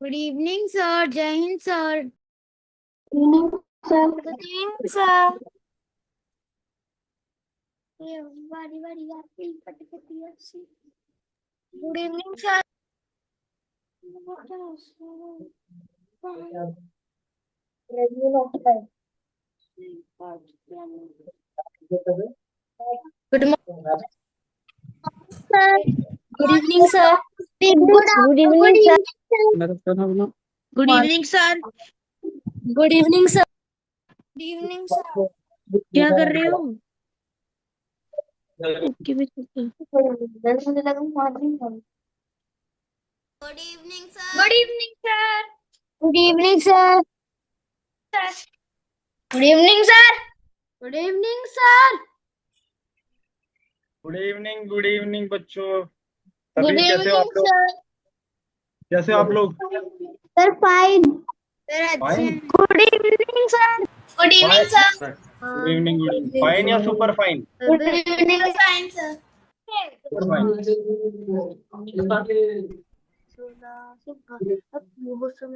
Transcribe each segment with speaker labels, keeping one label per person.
Speaker 1: Good evening sir. जय Hind sir.
Speaker 2: Sir
Speaker 1: good evening sir. ये बारी बारी आती है, पट पटी ऐसी। Good evening sir.
Speaker 2: Good morning sir.
Speaker 1: Good evening sir.
Speaker 2: Good
Speaker 1: good
Speaker 2: evening sir.
Speaker 1: Evening.
Speaker 2: Good evening sir.
Speaker 1: Good evening sir. Good evening sir.
Speaker 2: क्या कर रहे हो? ओके भी
Speaker 1: good evening sir.
Speaker 2: Good evening sir.
Speaker 1: Good evening sir. Good evening sir. Good evening sir.
Speaker 3: Good evening बच्चों।
Speaker 1: Good
Speaker 3: सभी कैसे हो आप
Speaker 1: इवनिंग
Speaker 3: लोग?
Speaker 1: सर।
Speaker 3: कैसे हो आप लोग?
Speaker 1: Sir fine. सर अच्छे
Speaker 3: फाइन।
Speaker 1: हैं। Good evening sir. Good evening sir.
Speaker 3: Good evening fine या super fine?
Speaker 1: Good evening fine sir.
Speaker 3: Super fine.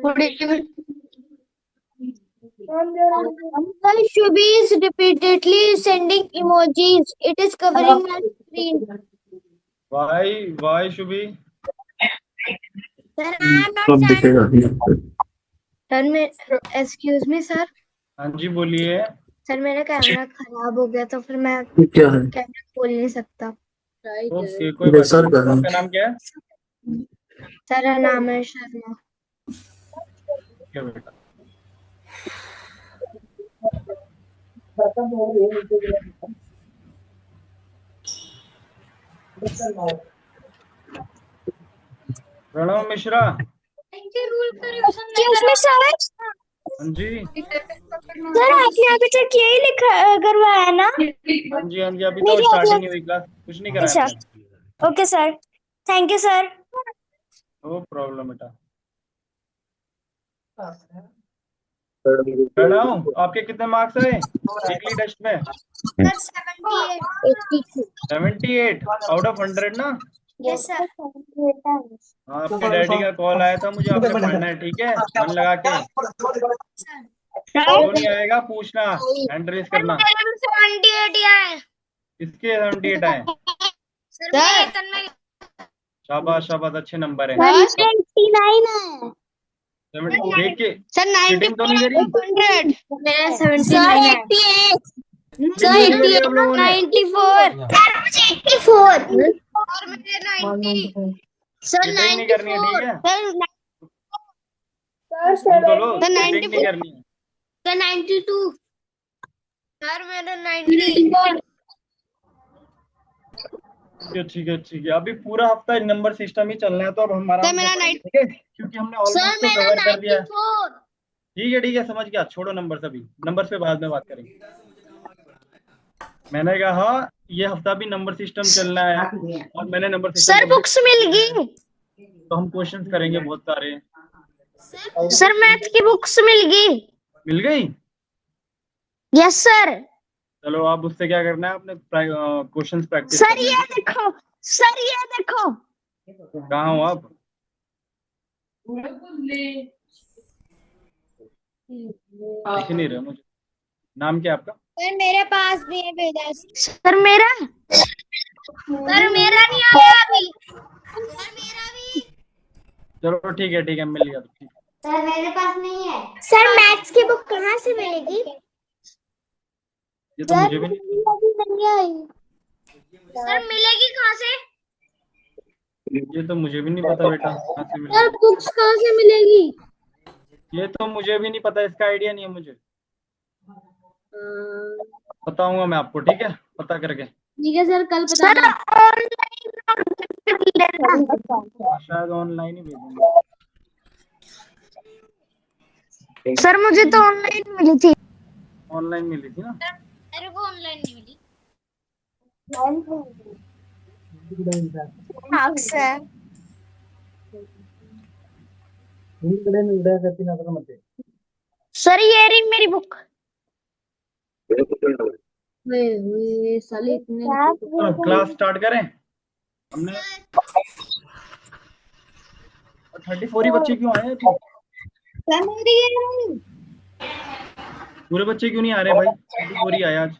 Speaker 1: Good evening. Uncle Shubhi is repeatedly sending emojis. It is covering my screen.
Speaker 3: Why Shubhi?
Speaker 1: Sir, I am not
Speaker 4: कब
Speaker 1: sending.
Speaker 4: दिखेगा?
Speaker 1: Sir मैं excuse me sir.
Speaker 3: हाँ जी बोलिए।
Speaker 1: Sir मेरा camera खराब हो गया तो फिर मैं
Speaker 4: ये क्या है?
Speaker 1: कैमरा खोल नहीं सकता।
Speaker 3: ओके कोई बात
Speaker 4: सर
Speaker 3: नहीं।
Speaker 4: का है।
Speaker 3: आपका नाम क्या है?
Speaker 1: सर नाम है शर्मा।
Speaker 3: क्या बेटा? Pranav Mishra.
Speaker 1: Excuse me sir.
Speaker 3: हाँ जी।
Speaker 1: सर आपने अभी तक यही लिखा करवाया ना?
Speaker 3: हाँ जी अभी तो
Speaker 1: मेरी
Speaker 3: स्टार्टिंग
Speaker 1: अगला।
Speaker 3: नहीं हुई क्लास, कुछ नहीं कराया
Speaker 1: अच्छा
Speaker 3: मैंने।
Speaker 1: Okay sir. Thank you sir.
Speaker 3: No problem बेटा। प्रणव आपके कितने मार्क्स आए वीकली टेस्ट में?
Speaker 1: सर 78।
Speaker 3: 78 आउट ऑफ 100 ना?
Speaker 1: Yes sir.
Speaker 3: हाँ आपके डैडी का कॉल आया था मुझे, आपने पढ़ना है ठीक है, मन लगा के। जो नहीं आएगा पूछना, हैंड रेस करना।
Speaker 1: मेरे भी 78 ही आए।
Speaker 3: किसके 78 आए?
Speaker 1: सर मेरे तन्मय।
Speaker 3: शाबाश शाबाश, अच्छे नंबर है।
Speaker 1: सर 89 है।
Speaker 3: देख के
Speaker 2: सर
Speaker 3: चीटिंग तो नहीं करी?
Speaker 2: 100।
Speaker 1: मेरा 79 है।
Speaker 3: चीटिंग तो नहीं करी आप लोगों ने?
Speaker 1: 94। सर मुझे 84। और मेरे 90।
Speaker 2: सर
Speaker 3: चीटिंग नहीं करनी है ठीक है?
Speaker 1: सर
Speaker 3: सुन तो लो,
Speaker 2: सर
Speaker 3: चीटिंग नहीं करनी है।
Speaker 1: 92। सर मेरा 90।
Speaker 3: ठीक है अभी पूरा हफ्ता नंबर सिस्टम ही चलना है, तो अब हम आराम से
Speaker 2: मेरा
Speaker 3: पढ़ेंगे ठीक है, क्योंकि हमने ऑलमोस्ट तो कवर कर दिया है।
Speaker 1: 94।
Speaker 3: ठीक है समझ गया, छोड़ो नंबर, सभी नंबर पे बाद में बात करेंगे। मैंने कहा ये हफ्ता भी नंबर सिस्टम चलना है, और मैंने नंबर सिस्टम
Speaker 2: सर बुक्स मिल गई।
Speaker 3: तो हम क्वेश्चंस करेंगे बहुत सारे।
Speaker 2: सर मैथ की बुक्स मिल गई।
Speaker 3: मिल गई?
Speaker 2: Yes sir.
Speaker 3: चलो आप उससे क्या करना है, अपने क्वेश्चंस प्रैक्टिस
Speaker 2: सर
Speaker 3: करना
Speaker 2: ये
Speaker 3: है।
Speaker 2: देखो। सर ये देखो।
Speaker 3: कहाँ हो आप? दिख नहीं रहे मुझे। नाम क्या है आपका?
Speaker 1: सर मेरे पास भी है भेजा।
Speaker 2: सर मेरा।
Speaker 1: सर मेरा नहीं आया अभी। सर मेरा भी।
Speaker 3: चलो ठीक है मिल गया तो ठीक है।
Speaker 1: सर मेरे पास नहीं है। सर मैथ्स की बुक कहाँ से मिलेगी?
Speaker 3: ये तो मुझे भी नहीं।
Speaker 1: नहीं आई। सर मिलेगी कहाँ से?
Speaker 3: ये तो मुझे भी नहीं पता बेटा, कहाँ से
Speaker 1: सर
Speaker 3: मिलेगी।
Speaker 1: बुक्स कहाँ से मिलेगी?
Speaker 3: ये तो मुझे भी नहीं पता, इसका आइडिया नहीं है मुझे। बताऊंगा मैं आपको ठीक है, पता करके।
Speaker 1: ठीक है सर कल
Speaker 2: सर
Speaker 1: बताना।
Speaker 3: शायद ऑनलाइन ही भेजेंगे।
Speaker 2: सर मुझे तो ऑनलाइन मिली थी।
Speaker 3: ऑनलाइन मिली थी ना?
Speaker 1: मेरे को ऑनलाइन नहीं मिली।
Speaker 2: मार्क्स है। सर ये रही मेरी बुक।
Speaker 1: साले इतने
Speaker 3: चलो क्लास स्टार्ट करें। हमने और 34 ही बच्चे क्यों आए हैं अभी? पूरे बच्चे क्यों नहीं आ रहे भाई? 34 ही आए आज।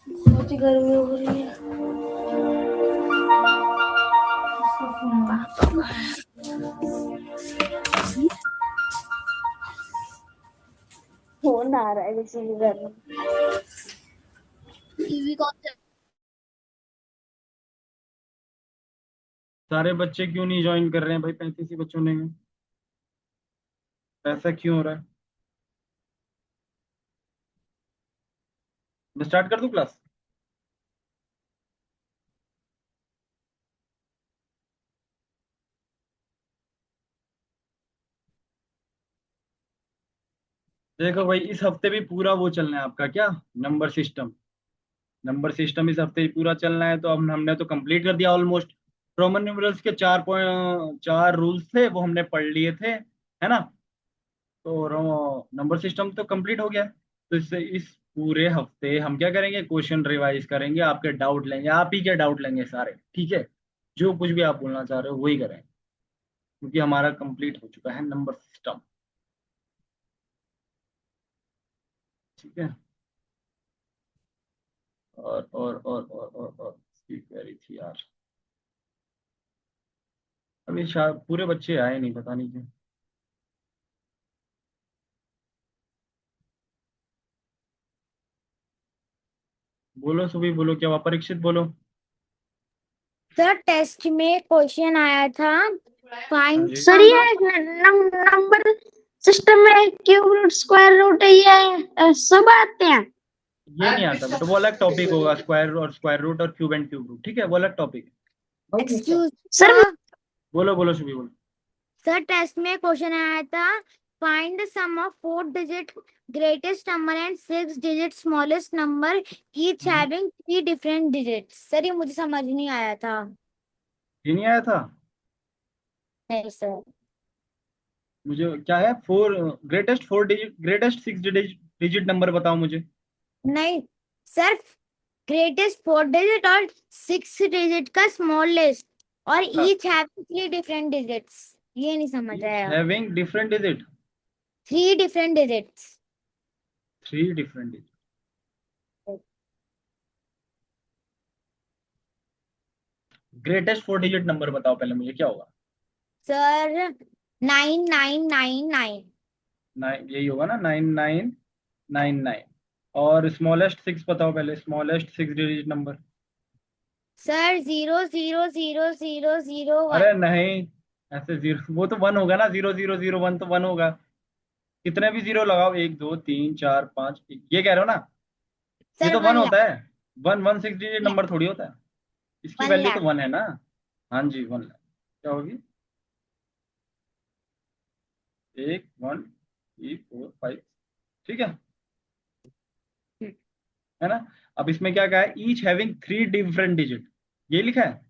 Speaker 2: बहुत ही गर्मी हो रही है। फोन आ रहा है किसी के घर में। टीवी कौन सा?
Speaker 3: सारे बच्चे क्यों नहीं ज्वाइन कर रहे हैं भाई? 35 ही बच्चों ने। ऐसा क्यों हो रहा है? मैं स्टार्ट कर दूं क्लास? देखो भाई, इस हफ्ते भी पूरा वो चलना है आपका, क्या, नंबर सिस्टम। नंबर सिस्टम इस हफ्ते ही पूरा चलना है, तो अब हमने तो कंप्लीट कर दिया ऑलमोस्ट। रोमन न्यूमरल्स के 4 रूल्स थे, वो हमने पढ़ लिए थे, है ना? तो नंबर सिस्टम तो कंप्लीट हो गया है। तो इससे इस पूरे हफ्ते हम क्या करेंगे? क्वेश्चन रिवाइज करेंगे, आपके डाउट लेंगे, आप ही के डाउट लेंगे सारे, ठीक है? जो कुछ भी आप बोलना चाह रहे हो वही करें, क्योंकि हमारा कंप्लीट हो चुका है नंबर सिस्टम। ठीक है। और इसकी क्वेरी थी यार। अभी शायद पूरे बच्चे आए नहीं, पता नहीं क्यों। बोलो सुबह, बोलो, क्या हुआ? परीक्षित बोलो।
Speaker 2: सर टेस्ट में क्वेश्चन आया था,
Speaker 3: हाँ
Speaker 2: फाइंड
Speaker 3: जी।
Speaker 2: सर ये नंबर सिस्टम में क्यूब रूट स्क्वायर रूट ये सब आते हैं।
Speaker 3: ये नहीं आता बेटा, वो अलग टॉपिक होगा, स्क्वायर रूट और क्यूब एंड क्यूब रूट, ठीक है, वो अलग टॉपिक है।
Speaker 2: Excuse sir.
Speaker 3: बोलो बोलो सुबह, बोलो।
Speaker 2: सर टेस्ट में क्वेश्चन आया था, find sum of 4 digit greatest number and 6 digit smallest number each having 3 different digits. Sir ये मुझे समझ नहीं आया था।
Speaker 3: ये नहीं आया था?
Speaker 2: नहीं सर।
Speaker 3: मुझे क्या है, ग्रेटेस्ट 6 डिजिट नंबर बताओ मुझे।
Speaker 2: नहीं सर, ग्रेटेस्ट 4 डिजिट और 6 डिजिट का स्मॉलेस्ट, और ईच हैविंग 3 डिफरेंट डिजिट्स। ये नहीं समझ
Speaker 3: ईच
Speaker 2: आया।
Speaker 3: Having different digit.
Speaker 2: 3 different digits.
Speaker 3: 3 different digit. Greatest 4 digit number बताओ पहले मुझे, क्या होगा?
Speaker 2: सर 9999।
Speaker 3: यही होगा ना, 9999। और स्मॉलेस्ट 6 बताओ पहले, स्मॉलेस्ट 6 डिजिट नंबर।
Speaker 2: सर 0000001।
Speaker 3: अरे नहीं, ऐसे जीरो वो तो 1 होगा ना, 0001 तो 1 होगा। कितने भी जीरो लगाओ, 1 2 3 4 5, ये कह रहे हो ना? ये
Speaker 2: सर
Speaker 3: तो वन
Speaker 2: 1 लाख।
Speaker 3: होता है। वन वन 6 डिजिट नंबर थोड़ी होता है। इसकी
Speaker 2: 1 लाख।
Speaker 3: वैल्यू तो 1 है ना। हाँ जी, 1 क्या होगी? 1 1 3 4 5, ठीक है ना? अब इसमें क्या कहा है? ईच हैविंग 3 डिफरेंट डिजिट, ये लिखा है।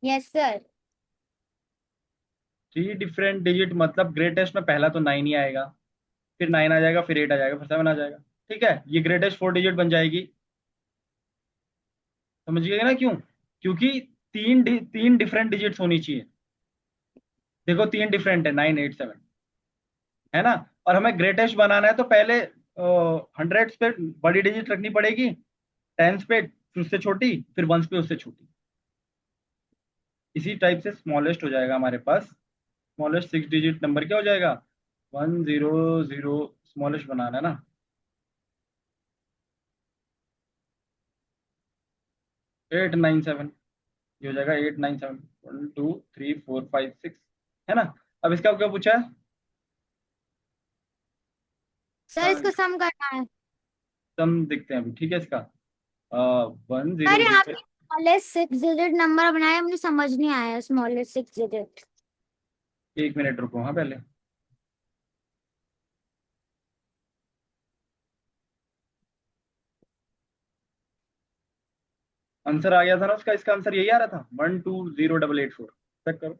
Speaker 2: Yes sir.
Speaker 3: 3 डिफरेंट डिजिट मतलब ग्रेटेस्ट में पहला तो 9 ही आएगा, फिर 9 आ जाएगा, फिर 8 आ जाएगा, फिर 7 आ जाएगा। ठीक है, ये ग्रेटेस्ट 4 डिजिट बन जाएगी। समझिएगा ना क्यों? क्योंकि तीन डिफरेंट डिजिट्स होनी चाहिए। देखो, 3 डिफरेंट है, 9 8 7, है ना? और हमें ग्रेटेस्ट बनाना है तो पहले हंड्रेड्स पे बड़ी डिजिट रखनी पड़ेगी, टेंस पे फिर उससे छोटी, फिर वंस पे उससे छोटी। इसी टाइप से स्मॉलेस्ट हो जाएगा हमारे पास। स्मॉलेस्ट 6 डिजिट नंबर क्या हो जाएगा? 100। स्मॉलेस्ट बनाना है ना? 897। ये हो जाएगा 897। 1 2 3 4 5 6, है ना? अब इसका क्या पूछा है?
Speaker 2: सर इसको सम करना है।
Speaker 3: सम देखते हैं अभी, ठीक है, इसका वन
Speaker 2: सर
Speaker 3: जीरो
Speaker 2: आपने स्मॉलेस्ट 6 डिजिट नंबर बनाया, मुझे समझ नहीं आया स्मॉलेस्ट 6 डिजिट।
Speaker 3: 1 मिनट रुको, हाँ पहले। आंसर आ गया था ना उसका, इसका आंसर यही आ रहा था 120884। चेक करो।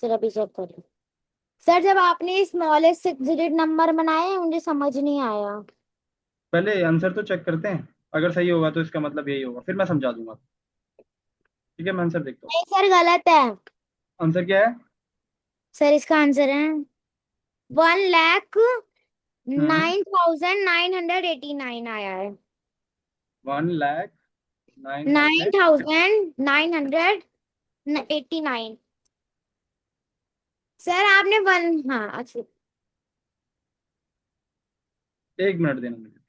Speaker 2: सर अभी चेक करिए। सर जब आपने स्मॉलेस्ट 6 डिजिट नंबर बनाए मुझे समझ नहीं आया।
Speaker 3: पहले आंसर तो चेक करते हैं, अगर सही होगा तो इसका मतलब यही होगा, फिर मैं समझा दूंगा। ठीक है, मैं आंसर देखता हूँ।
Speaker 2: नहीं सर गलत है।
Speaker 3: आंसर क्या है?
Speaker 2: सर इसका आंसर है 1,09,989
Speaker 3: हम्म
Speaker 2: आया है।
Speaker 3: 1,09,900।
Speaker 2: 9,989। सर आपने वन, हाँ अच्छा।
Speaker 3: 1 मिनट देना मुझे।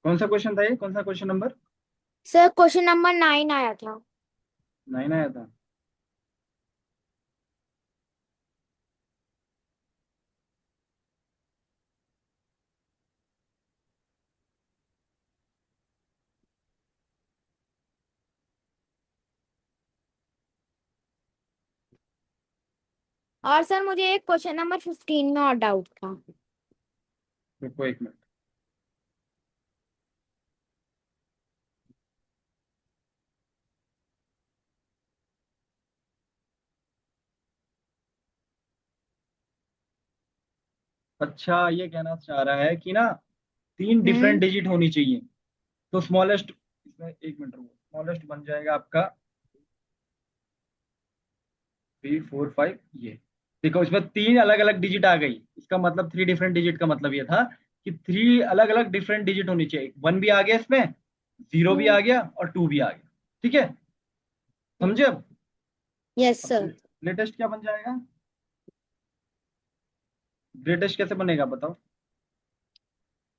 Speaker 3: कौन सा क्वेश्चन था ये, कौन सा question number?
Speaker 2: Sir question number 9 आया था।
Speaker 3: 9 आया था।
Speaker 2: और सर मुझे एक क्वेश्चन नंबर 15 में और डाउट था।
Speaker 3: रुको 1 मिनट। अच्छा, ये कहना चाह रहा है कि ना 3 डिफरेंट
Speaker 2: हम्म
Speaker 3: डिजिट होनी चाहिए। तो स्मॉलेस्ट, इसमें 1 मिनट रुको, स्मॉलेस्ट बन जाएगा आपका 3 4 5। ये देखो, इसमें 3 अलग अलग डिजिट आ गई, इसका मतलब 3 डिफरेंट डिजिट का मतलब ये था कि 3 अलग अलग डिफरेंट डिजिट होनी चाहिए। 1 भी आ गया इसमें, 0 भी आ गया और 2 भी आ गया। ठीक है, समझे अब?
Speaker 2: यस
Speaker 3: अब
Speaker 2: सर।
Speaker 3: लेटेस्ट क्या बन जाएगा? ग्रेटेस्ट कैसे बनेगा बताओ?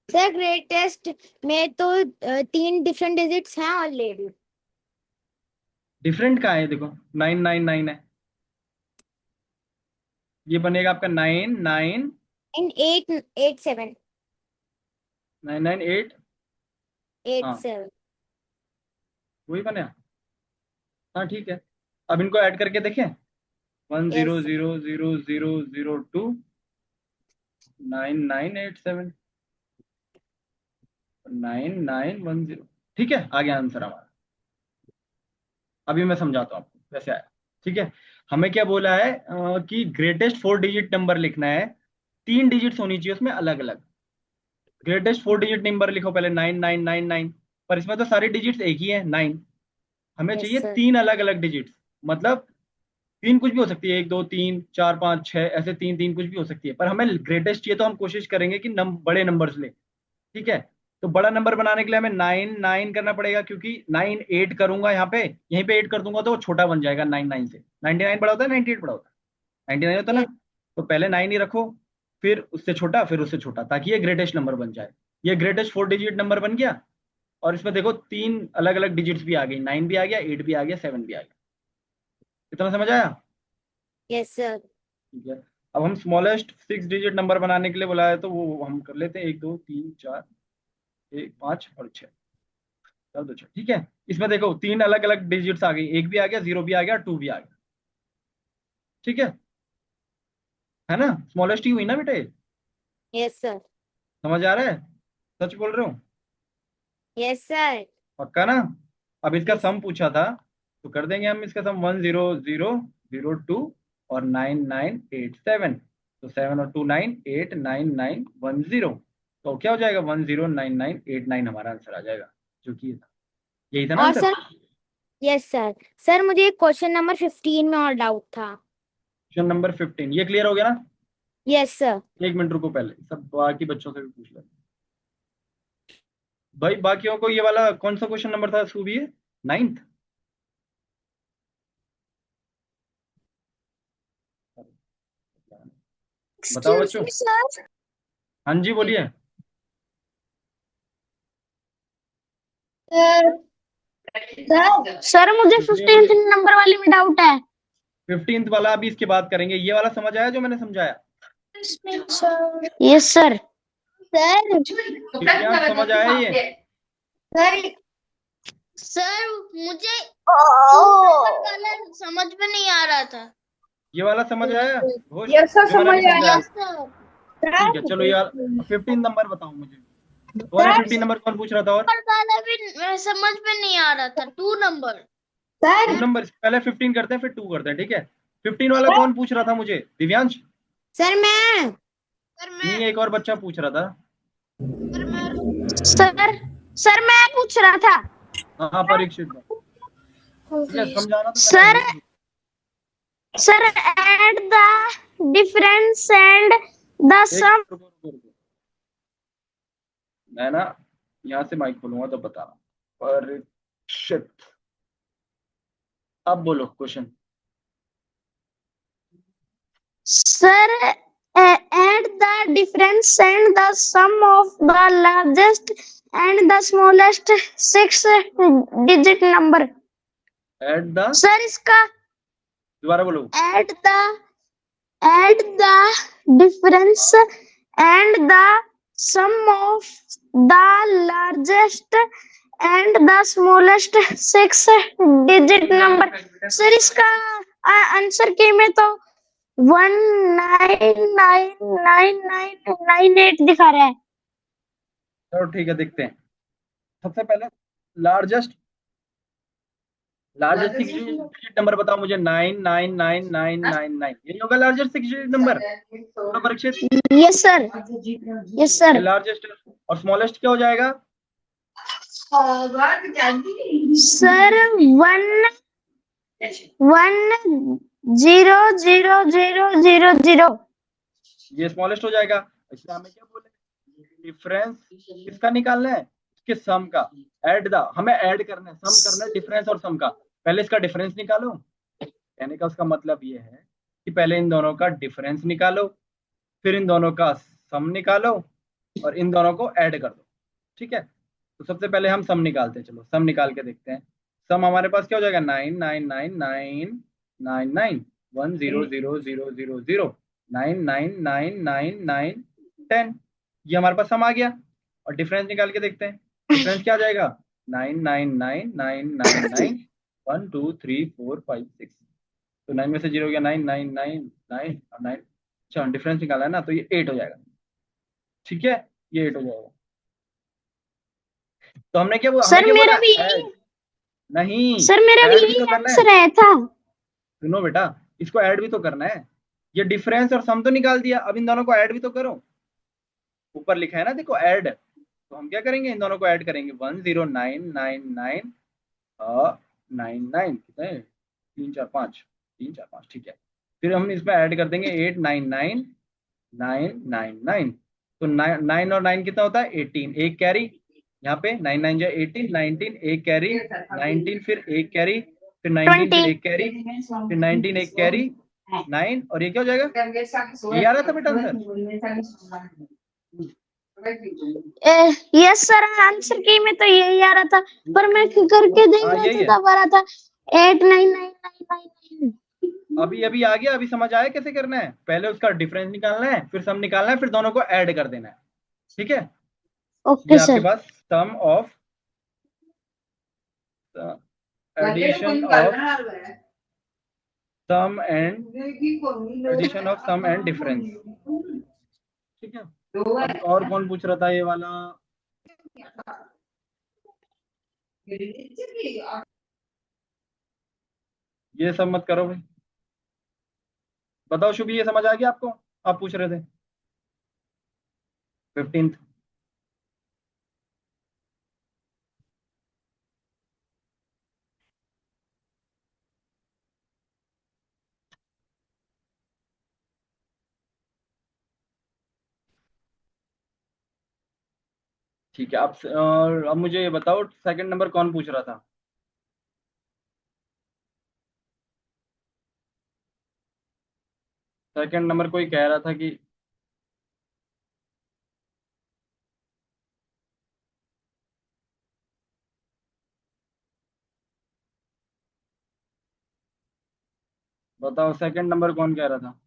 Speaker 2: सर ग्रेटेस्ट में तो 3 डिफरेंट डिजिट्स हैं ऑलरेडी।
Speaker 3: डिफरेंट का है, देखो 999 है, ये बनेगा आपका 9 9
Speaker 2: इन 8 8 7
Speaker 3: 9 9 8।
Speaker 2: 8
Speaker 3: हाँ,
Speaker 2: 7
Speaker 3: वही बने। हाँ ठीक है, अब इनको ऐड करके देखें। One
Speaker 2: yes
Speaker 3: zero zero zero zero zero two 9987 9910। ठीक है, आ गया आंसर हमारा। अभी मैं समझाता हूँ आपको कैसे आया। ठीक है, हमें क्या बोला है कि ग्रेटेस्ट 4 डिजिट नंबर लिखना है, 3 डिजिट्स होनी चाहिए उसमें अलग अलग। ग्रेटेस्ट 4 डिजिट नंबर लिखो पहले 9999, पर इसमें तो सारी डिजिट्स एक ही है 9। हमें
Speaker 2: यस
Speaker 3: चाहिए
Speaker 2: सर।
Speaker 3: 3 अलग अलग डिजिट्स, मतलब 3 कुछ भी हो सकती है, 1 2 3 4 5 6, ऐसे 3 3 कुछ भी हो सकती है, पर हमें ग्रेटेस्ट चाहिए तो हम कोशिश करेंगे कि बड़े नंबर्स ले। ठीक है, तो बड़ा नंबर बनाने के लिए हमें 9 9 करना पड़ेगा, क्योंकि 9 8 करूंगा यहाँ पे, यहीं पे 8 कर दूंगा तो वो छोटा बन जाएगा 9 9 से। 99 बड़ा होता है, 98 बड़ा होता है, 99 होता है ना।
Speaker 2: यस
Speaker 3: तो पहले 9 ही रखो, फिर उससे छोटा, फिर उससे छोटा, ताकि ये ग्रेटेस्ट नंबर बन जाए। ये ग्रेटेस्ट 4 डिजिट नंबर बन गया। और इसमें देखो 3 अलग अलग डिजिट्स भी आ गई, 9 भी आ गया, 8 भी आ गया, 7 भी आ गया। इतना समझ आया?
Speaker 2: Yes sir.
Speaker 3: ठीक है, अब हम स्मॉलेस्ट 6 डिजिट नंबर बनाने के लिए बुलाया, तो वो हम कर लेते हैं 1 2 3 4, 1 5 और 6। चल दो 6। ठीक है, इसमें देखो 3 अलग अलग डिजिट्स आ गई, 1 भी आ गया, 0 भी आ गया, 2 भी आ गया। ठीक है ना? स्मॉलेस्ट ही हुई ना बेटे?
Speaker 2: Yes sir.
Speaker 3: समझ आ रहा है? सच बोल रहे हो?
Speaker 2: Yes sir.
Speaker 3: पक्का ना? अब इसका
Speaker 2: यस
Speaker 3: सम पूछा था, तो कर देंगे हम इसका सम 10002 और 9987। तो 7 और 2 9 8 9 9 10। तो क्या हो जाएगा? 109989 हमारा आंसर आ जाएगा, जो कि ये था। यही था ना
Speaker 2: और
Speaker 3: answer?
Speaker 2: Sir, yes sir. Sir मुझे क्वेश्चन नंबर 15 में और डाउट था।
Speaker 3: क्वेश्चन नंबर 15 ये क्लियर हो गया ना?
Speaker 2: Yes sir.
Speaker 3: 1 मिनट रुको, पहले सब बाकी बच्चों से भी पूछ लें। भाई बाकियों को ये वाला कौन सा क्वेश्चन नंबर था, इसको भी है 9th। बताओ
Speaker 1: Excuse
Speaker 3: बच्चों।
Speaker 1: me, sir.
Speaker 3: हाँ जी बोलिए।
Speaker 1: सर मुझे
Speaker 3: बोलिए
Speaker 1: 15th
Speaker 3: बोलिए।
Speaker 1: नंबर वाले में डाउट है।
Speaker 3: 15th वाला अभी इसके बाद करेंगे, ये वाला समझ आया जो मैंने समझाया?
Speaker 1: Yes sir. सर
Speaker 3: दिव्यांश समझ आया ये?
Speaker 1: सर सर मुझे वाला समझ में नहीं आ रहा था।
Speaker 3: ये वाला समझ आया घोष,
Speaker 1: यस सर
Speaker 3: जो मैंने
Speaker 1: समझ
Speaker 3: अभी
Speaker 1: आया।
Speaker 3: समझाया?
Speaker 1: सर
Speaker 3: ठीक है, चलो यार 15 नंबर बताओ मुझे। तुम्हारे 15 नंबर कौन पूछ रहा था? और
Speaker 1: वाला भी समझ में नहीं आ रहा था, 2 नंबर।
Speaker 3: 2 नंबर, पहले 15 करते हैं फिर 2 करते हैं, ठीक है। 15 वाला कौन पूछ रहा था मुझे? दिव्यांश?
Speaker 2: सर मैं
Speaker 3: नहीं, एक और बच्चा पूछ रहा था।
Speaker 1: सर मैं पूछ रहा था।
Speaker 3: हाँ, परीक्षित। ठीक है, समझाना तो
Speaker 1: सर
Speaker 3: मैंने है।
Speaker 1: Sir add the difference and the sum.
Speaker 3: रुको। मैं ना यहाँ से माइक खोलूंगा तो बताना। परीक्षित, अब बोलो question.
Speaker 1: Sir, add the difference and the sum of the largest and the smallest 6-digit number.
Speaker 3: Add the,
Speaker 1: Sir, इसका
Speaker 3: दोबारा बोलो।
Speaker 1: add the difference and the sum of the largest and the smallest 6-digit number. Sir, इसका answer की में तो 199998 दिखा रहा है।
Speaker 3: चलो ठीक है, देखते हैं। सबसे पहले लार्जेस्ट सिक्स डिजिट नंबर बताओ मुझे। 999999, यही होगा लार्जेस्ट सिक्स डिजिट नंबर। बोलो Parikshit.
Speaker 1: Yes sir, yes sir.
Speaker 3: Largest और स्मॉलेस्ट क्या हो जाएगा?
Speaker 1: सर 1100000।
Speaker 3: ये स्मॉलेस्ट हो जाएगा। इसलिए हमें क्या बोले? डिफरेंस किसका निकालना है? इसके सम का। ऐड द, हमें ऐड करना है, सम करना है डिफरेंस और सम का। पहले इसका डिफरेंस निकालो। कहने का उसका मतलब ये है कि पहले इन दोनों का डिफरेंस निकालो, फिर इन दोनों का सम निकालो और इन दोनों को ऐड कर दो। ठीक है, तो सबसे पहले हम सम निकालते हैं। चलो सम निकाल के देखते हैं। सम हमारे पास क्या हो जाएगा? 999999100000 99999 ये हमारे पास सम आ गया। और डिफरेंस निकाल के देखते हैं। डिफरेंस क्या आ जाएगा? 999999112345 तो 9 में से 0 हो गया 9999 और 9। अच्छा, डिफरेंस निकाला है ना, तो ये 8 हो जाएगा। ठीक है, ये 8 हो जाएगा। तो हमने क्या
Speaker 1: सर
Speaker 3: क्या
Speaker 1: मेरा
Speaker 3: बोला?
Speaker 1: भी
Speaker 3: ऐड नहीं,
Speaker 1: सर मेरा भी
Speaker 3: ऐड भी
Speaker 1: यही
Speaker 3: तो करना है।
Speaker 1: आंसर आया था।
Speaker 3: सुनो बेटा, इसको ऐड भी तो करना है। ये डिफरेंस और सम तो निकाल दिया, अब इन दोनों को ऐड भी तो करो। ऊपर लिखा है ना, देखो ऐड। तो हम क्या करेंगे? इन दोनों को ऐड करेंगे। 1099999 कितने? 3 4 5, 3 4 5, ठीक है। फिर हम इसमें ऐड कर देंगे 899999। तो 9 और 9 कितना होता है? 18। एक कैरी यहाँ पे 9 9 जा 18, 19 एक कैरी, 19 फिर एक कैरी, फिर 19 फिर
Speaker 1: 20।
Speaker 3: एक कैरी, फिर 19 एक कैरी, 9 और ये क्या हो जाएगा? ये आ रहा था बेटा आंसर?
Speaker 1: यस सर, आंसर की में तो यही आ रहा था, पर मैं करके देख
Speaker 3: हाँ,
Speaker 1: रहा
Speaker 3: यही
Speaker 1: था
Speaker 3: है।
Speaker 1: तब आ रहा था 899999।
Speaker 3: अभी आ गया। अभी समझ आया कैसे करना है? पहले उसका डिफरेंस निकालना है, फिर सम निकालना है, फिर दोनों को ऐड कर देना है। ठीक है,
Speaker 1: ओके
Speaker 3: ये आपके
Speaker 1: सर।
Speaker 3: पास sum of addition of sum and difference. ठीक है, अभी और कौन पूछ रहा था ये वाला? ये सब मत करो भाई। बताओ शुभी, ये समझ आ गया आपको? आप पूछ रहे थे 15th। ठीक है, अब मुझे ये बताओ सेकंड नंबर कौन पूछ रहा था? सेकंड नंबर कोई कह रहा था कि बताओ सेकंड नंबर कौन कह रहा था?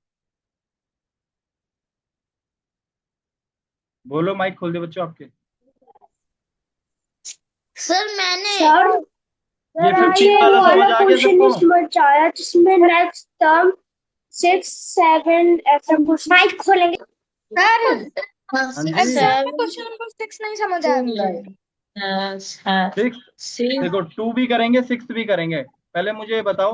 Speaker 3: बोलो, माइक खोल दे बच्चों आपके।
Speaker 1: सर मैंने
Speaker 3: ये 15 वाला समझ आ गया सबको?
Speaker 1: बचाया जिसमें नेक्स्ट टर्म 6 7 ऐसा कुछ। माइक खोलेंगे सर।
Speaker 3: हाँ जी
Speaker 4: एग्जाम में क्वेश्चन नंबर 6 नहीं समझ आया।
Speaker 3: 6 देखो 2 भी करेंगे 6 भी करेंगे। पहले मुझे ये बताओ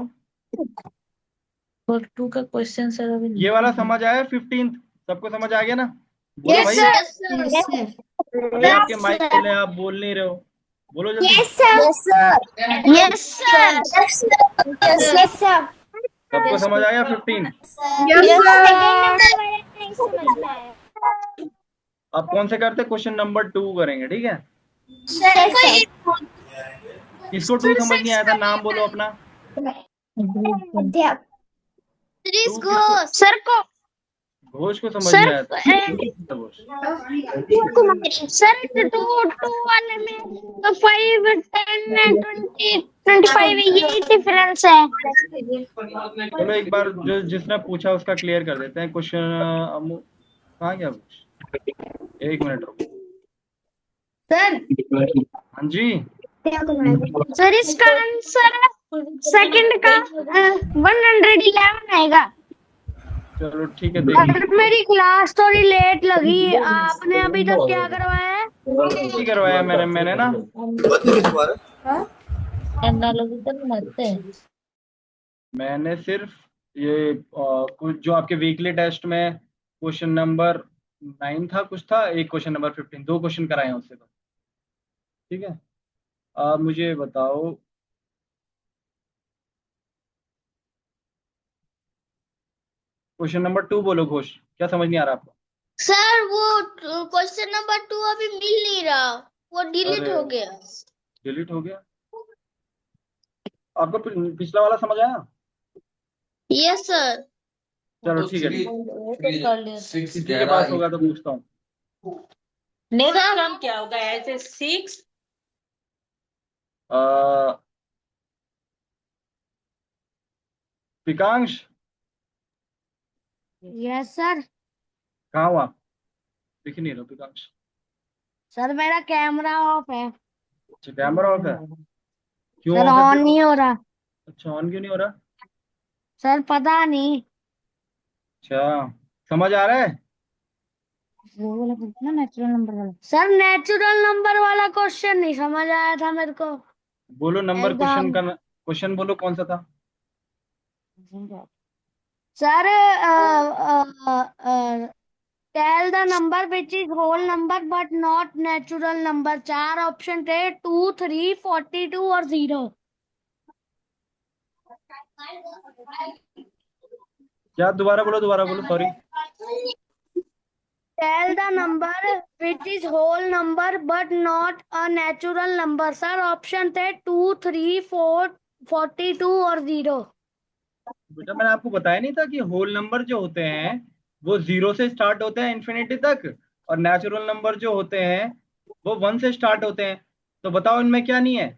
Speaker 5: और 2 का क्वेश्चन सर अभी
Speaker 3: ये वाला समझ आया 15th? सबको समझ आ गया ना? बोलो
Speaker 4: यस
Speaker 3: भाई।
Speaker 4: सर।
Speaker 1: Yes, sir.
Speaker 3: अबे आपके माइक खुले हैं, आप बोल नहीं रहे हो, बोलो जल्दी।
Speaker 1: Yes, sir.
Speaker 4: Yes sir.
Speaker 2: Yes sir.
Speaker 3: सबको समझ आया 15?
Speaker 4: Yes
Speaker 2: second
Speaker 4: sir.
Speaker 2: नंबर वाला नहीं समझ में आया।
Speaker 3: अब कौन से करते? क्वेश्चन नंबर 2 करेंगे, ठीक है?
Speaker 1: Sir, sir.
Speaker 3: किसको 2 समझ नहीं आया था, नाम बोलो अपना।
Speaker 2: अध्यापक
Speaker 3: 2 किसको?
Speaker 4: सर को
Speaker 3: घोष को समझ नहीं
Speaker 4: सर
Speaker 3: आया था। घोष।
Speaker 4: सर 2 वाले में तो 5 10 and 20 25 यही डिफरेंस है।
Speaker 3: चलो एक बार जो जिसने पूछा उसका क्लियर कर देते हैं क्वेश्चन। कहाँ गया घोष? एक मिनट रुको।
Speaker 4: सर
Speaker 3: हाँ जी,
Speaker 4: सर इसका आंसर सेकंड का 111 आएगा।
Speaker 3: चलो ठीक है, देख लीजिए।
Speaker 4: मेरी क्लास थोड़ी लेट लगी, आपने अभी तक क्या करवाया है?
Speaker 3: नहीं करवाया मैंने ना।
Speaker 5: एनालॉजी तो बनाते हैं।
Speaker 3: मैंने सिर्फ ये कुछ जो आपके वीकली टेस्ट में क्वेश्चन नंबर 9 था, कुछ था, एक क्वेश्चन नंबर 15, 2 क्वेश्चन कराए हैं उससे तो। ठीक है, आप मुझे बताओ क्वेश्चन नंबर 2 बोलो घोष, क्या समझ नहीं आ रहा आपको?
Speaker 1: सर वो क्वेश्चन नंबर 2 अभी मिल नहीं रहा, वो डिलीट
Speaker 3: अरे
Speaker 1: हो गया।
Speaker 3: डिलीट हो गया? आपको पिछला वाला समझ आया?
Speaker 1: Yes sir.
Speaker 3: चलो ठीक है,
Speaker 5: कर लिया।
Speaker 3: किसी के पास होगा तो पूछता हूँ।
Speaker 5: नेक्स्ट टर्म क्या होगा? ऐसे 6
Speaker 3: पिकांश
Speaker 4: यस सर।
Speaker 3: कहाँ हुआ? दिख नहीं रहा पिकांश।
Speaker 4: सर मेरा कैमरा ऑफ है।
Speaker 3: अच्छा कैमरा ऑफ है, क्यों
Speaker 4: सर
Speaker 3: ऑफ है
Speaker 4: ऑन
Speaker 3: फिर?
Speaker 4: नहीं हो रहा।
Speaker 3: अच्छा ऑन क्यों नहीं हो रहा?
Speaker 4: सर पता नहीं।
Speaker 3: अच्छा समझ आ रहा है?
Speaker 4: नेचुरल नंबर वाला सर, नेचुरल नंबर वाला क्वेश्चन नहीं समझ आया था मेरे को।
Speaker 3: बोलो नंबर क्वेश्चन
Speaker 4: एग्जाम
Speaker 3: का क्वेश्चन बोलो कौन सा था?
Speaker 4: Sir tell the number which is whole number but not natural number. 4 option थे, 2 3 42 और 0।
Speaker 3: क्या? दोबारा बोलो sorry.
Speaker 4: Tell the number which is whole number but not a natural number. Sir option थे 2 3 4 42 और 0।
Speaker 3: बेटा मैंने आपको बताया नहीं था कि होल नंबर जो होते हैं वो 0 से स्टार्ट होते हैं इन्फिनिटी तक, और नेचुरल नंबर जो होते हैं वो 1 से स्टार्ट होते हैं। तो बताओ इनमें क्या नहीं है?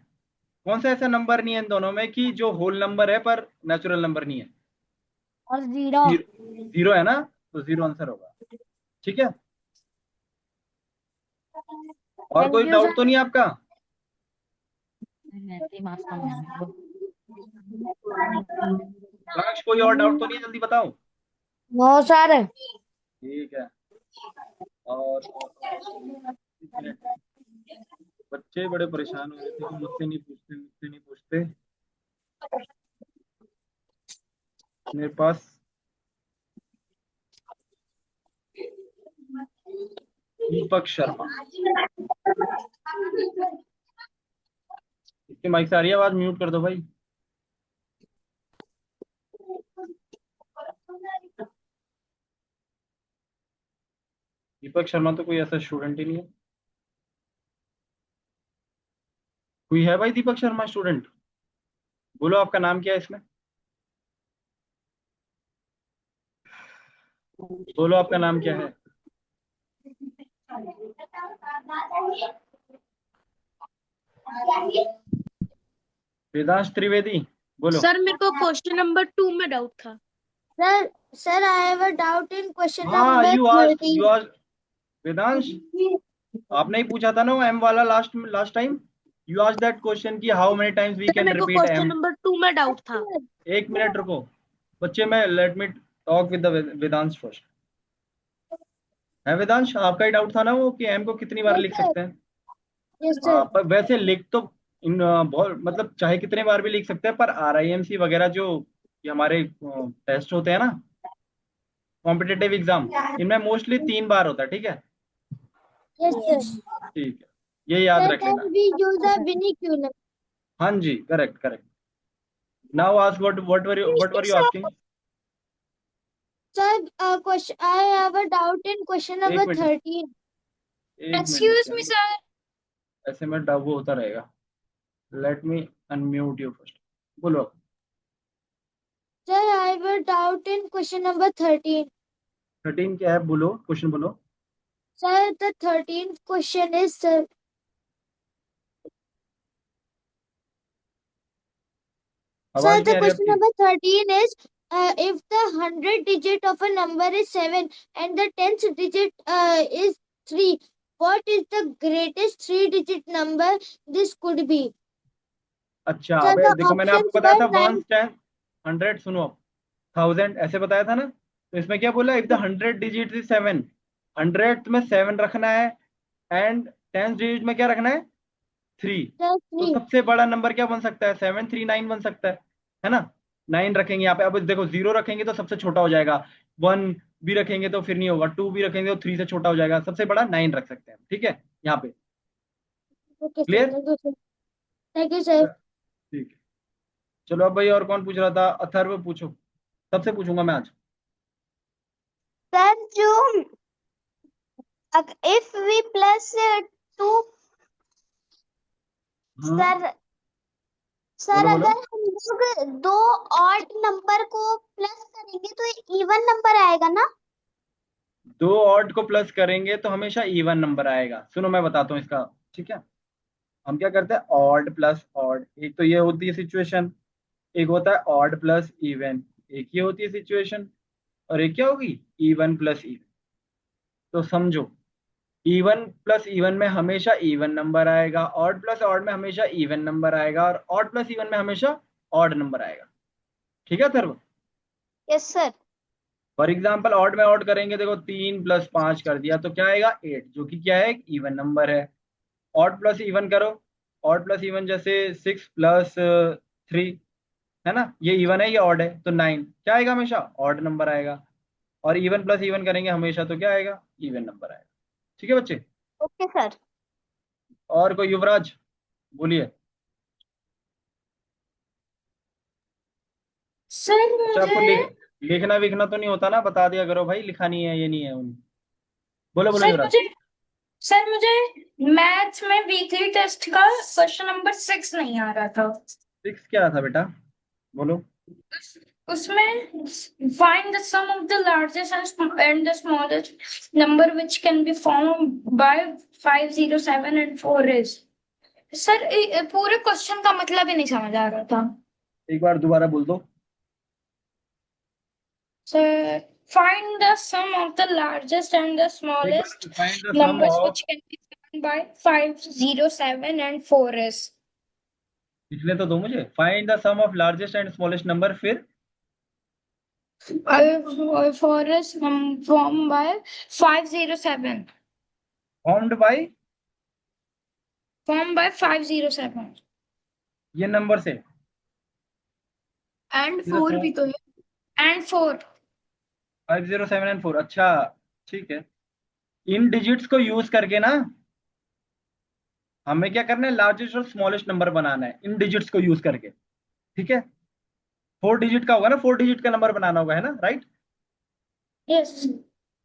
Speaker 3: कौन सा ऐसा नंबर नहीं है इन दोनों में कि जो होल नंबर है पर नेचुरल नंबर नहीं है?
Speaker 4: और 0।
Speaker 3: 0 है ना, तो 0 आंसर होगा। ठीक है, और
Speaker 4: थैंक
Speaker 3: कोई
Speaker 4: यू
Speaker 3: डाउट
Speaker 4: सर।
Speaker 3: तो नहीं आपका? लाश कोई और डाउट तो नहीं है? जल्दी बताओ।
Speaker 4: No sir.
Speaker 3: ठीक है, और बच्चे बड़े परेशान हो रहे थे कि मुझसे नहीं पूछते। मेरे पास दीपक शर्मा, इसके माइक से आ रही है आवाज? म्यूट कर दो भाई। दीपक शर्मा तो कोई ऐसा स्टूडेंट ही नहीं है। कोई है भाई दीपक शर्मा स्टूडेंट? बोलो आपका नाम क्या है इसमें? बोलो आपका नाम क्या है? वेदांश त्रिवेदी, बोलो।
Speaker 4: सर मेरे को क्वेश्चन नंबर 2 में डाउट था।
Speaker 1: Sir, I have a doubt in question
Speaker 3: हाँ
Speaker 1: number
Speaker 3: यू आज
Speaker 1: 13.
Speaker 3: वेदांश, आपने ही पूछा था ना वो एम वाला लास्ट टाइम। यू आज दैट क्वेश्चन कि how many times we
Speaker 4: sir
Speaker 3: can
Speaker 4: मेरे को
Speaker 3: रिपीट
Speaker 4: क्वेश्चन
Speaker 3: एम।
Speaker 4: नंबर 2 में डाउट था।
Speaker 3: एक मिनट रुको बच्चे, मैं let me talk with the Vedansh first. है वेदांश, आपका ही डाउट था ना वो कि m को कितनी बार
Speaker 1: Yes,
Speaker 3: लिख
Speaker 1: sir.
Speaker 3: सकते हैं?
Speaker 1: Yes,
Speaker 3: हाँ,
Speaker 1: sir.
Speaker 3: पर वैसे लिख तो इन बहुत मतलब चाहे कितने बार भी लिख सकते हैं, पर RIMC वगैरह जो ये हमारे टेस्ट होते हैं ना, कॉम्पिटिटिव एग्जाम, इनमें मोस्टली 3 बार होता है, ठीक है?
Speaker 1: Yes, sir.
Speaker 3: ठीक है, ये याद
Speaker 1: That
Speaker 3: रख
Speaker 1: time
Speaker 3: लेना।
Speaker 1: we use a unique number.
Speaker 3: हाँ जी, correct correct. Now ask what were you asking?
Speaker 1: Sir, question. I have a doubt in question
Speaker 3: एक
Speaker 1: number
Speaker 3: मिनट,
Speaker 1: 13.
Speaker 3: एक मिनट बच्चा, ऐसे में डब होता रहेगा। Let me unmute you first. बोलो।
Speaker 1: Sir, I have a doubt in question number 13.
Speaker 3: 13 क्या है? बोलो, क्वेश्चन बोलो।
Speaker 1: Sir, the 13th question is, sir. Sir,
Speaker 3: आवाज
Speaker 1: the
Speaker 3: नहीं आ रही
Speaker 1: question
Speaker 3: आपकी।
Speaker 1: number 13 is, if the 100 digit of a number is 7 and the 10th digit is 3, what is the greatest 3-digit number this could be?
Speaker 3: अच्छा,
Speaker 1: Sir,
Speaker 3: अबे
Speaker 1: the
Speaker 3: देखो, मैंने आपको
Speaker 1: options
Speaker 3: बताया
Speaker 1: were
Speaker 3: था
Speaker 1: 9.
Speaker 3: 1, 10, 100, सुनो अब, 1000 ऐसे बताया था ना। तो इसमें क्या बोला? इफ द 100 डिजिट इज 7, 100 में 7 रखना है, एंड 10 डिजिट में क्या रखना है? 3।
Speaker 1: Sir,
Speaker 3: तो
Speaker 1: 3.
Speaker 3: सबसे बड़ा नंबर क्या बन सकता है? 739 बन सकता है ना? 9 रखेंगे यहाँ पे। अब देखो, 0 रखेंगे तो सबसे छोटा हो जाएगा, 1 भी रखेंगे तो फिर नहीं होगा, 2 भी रखेंगे तो 3 से छोटा हो जाएगा, सबसे बड़ा 9 रख सकते हैं, ठीक है? यहाँ पे
Speaker 1: Okay, sir.
Speaker 3: Clear?
Speaker 1: Thank you, sir. Thank you, sir.
Speaker 3: ठीक है, चलो अब भाई, और कौन पूछ रहा था? अथर्व पूछो, सबसे पूछूंगा मैं आज।
Speaker 1: Sir, जो if we plus 2,
Speaker 3: हाँ,
Speaker 1: sir, सर
Speaker 3: बोलो बोलो।
Speaker 1: अगर हम लोग दो ऑड नंबर को प्लस करेंगे तो इवन नंबर आएगा ना?
Speaker 3: 2 ऑड को प्लस करेंगे तो हमेशा इवन नंबर आएगा। सुनो मैं बताता हूँ इसका, ठीक है? हम क्या करते हैं? ऑड प्लस ऑड, एक तो ये होती है सिचुएशन, एक होता है ऑड प्लस इवन, एक ये होती है सिचुएशन, और एक क्या होगी? Even plus even. तो समझो, इवन प्लस इवन में हमेशा इवन नंबर आएगा, ऑड प्लस ऑड में हमेशा इवन नंबर आएगा, और ऑड प्लस इवन में हमेशा ऑड नंबर आएगा, ठीक है सर्व?
Speaker 1: Yes sir.
Speaker 3: For example, odd में ऑड करेंगे, देखो 3 + 5 कर दिया तो क्या आएगा? 8, जो कि क्या है? एक इवन नंबर है। ऑड प्लस इवन करो, ऑड प्लस इवन जैसे 6 + 3, है ना? ये इवन है, ये ऑड है, तो 9 क्या आएगा? हमेशा ऑड नंबर आएगा। और इवन प्लस इवन करेंगे हमेशा, तो क्या आएगा? इवन नंबर आएगा, ठीक है बच्चे?
Speaker 1: Okay sir.
Speaker 3: और कोई? युवराज बोलिए।
Speaker 5: सर
Speaker 3: अच्छा, आपको
Speaker 5: मुझे
Speaker 3: लिखना विखना तो नहीं होता ना? बता दिया करो भाई, लिखा नहीं है, ये नहीं है बोलो बोलो
Speaker 5: सर
Speaker 3: युवराज।
Speaker 5: मुझे सर मुझे मैथ्स में वीकली टेस्ट का क्वेश्चन नंबर 6 नहीं आ रहा था।
Speaker 3: 6 क्या था बेटा? बोलो।
Speaker 5: उसमें find the sum of the largest and the smallest number which can be formed by 507 and 4 is। Sir पूरे क्वेश्चन का मतलब ही नहीं समझ आ रहा था।
Speaker 3: एक बार दोबारा बोल दो।
Speaker 5: Sir find the sum of the largest and the
Speaker 3: एक
Speaker 5: smallest
Speaker 3: बार find the sum
Speaker 5: numbers
Speaker 3: of,
Speaker 5: which can be formed by 507 and 4 is।
Speaker 3: लिखने तो दो मुझे। Find the sum of largest and smallest number, फिर
Speaker 5: 4 is formed by 507
Speaker 3: formed by
Speaker 5: formed by 507
Speaker 3: ये number से,
Speaker 5: and 4 भी तो है and 4।
Speaker 3: 507 एंड 4, अच्छा ठीक है। इन डिजिट्स को यूज करके ना हमें क्या करना है? लार्जेस्ट और स्मॉलेस्ट नंबर बनाना है, इन डिजिट्स को यूज करके, ठीक है? 4 डिजिट का होगा ना, 4 डिजिट का नंबर बनाना होगा, है ना? राइट?
Speaker 5: यस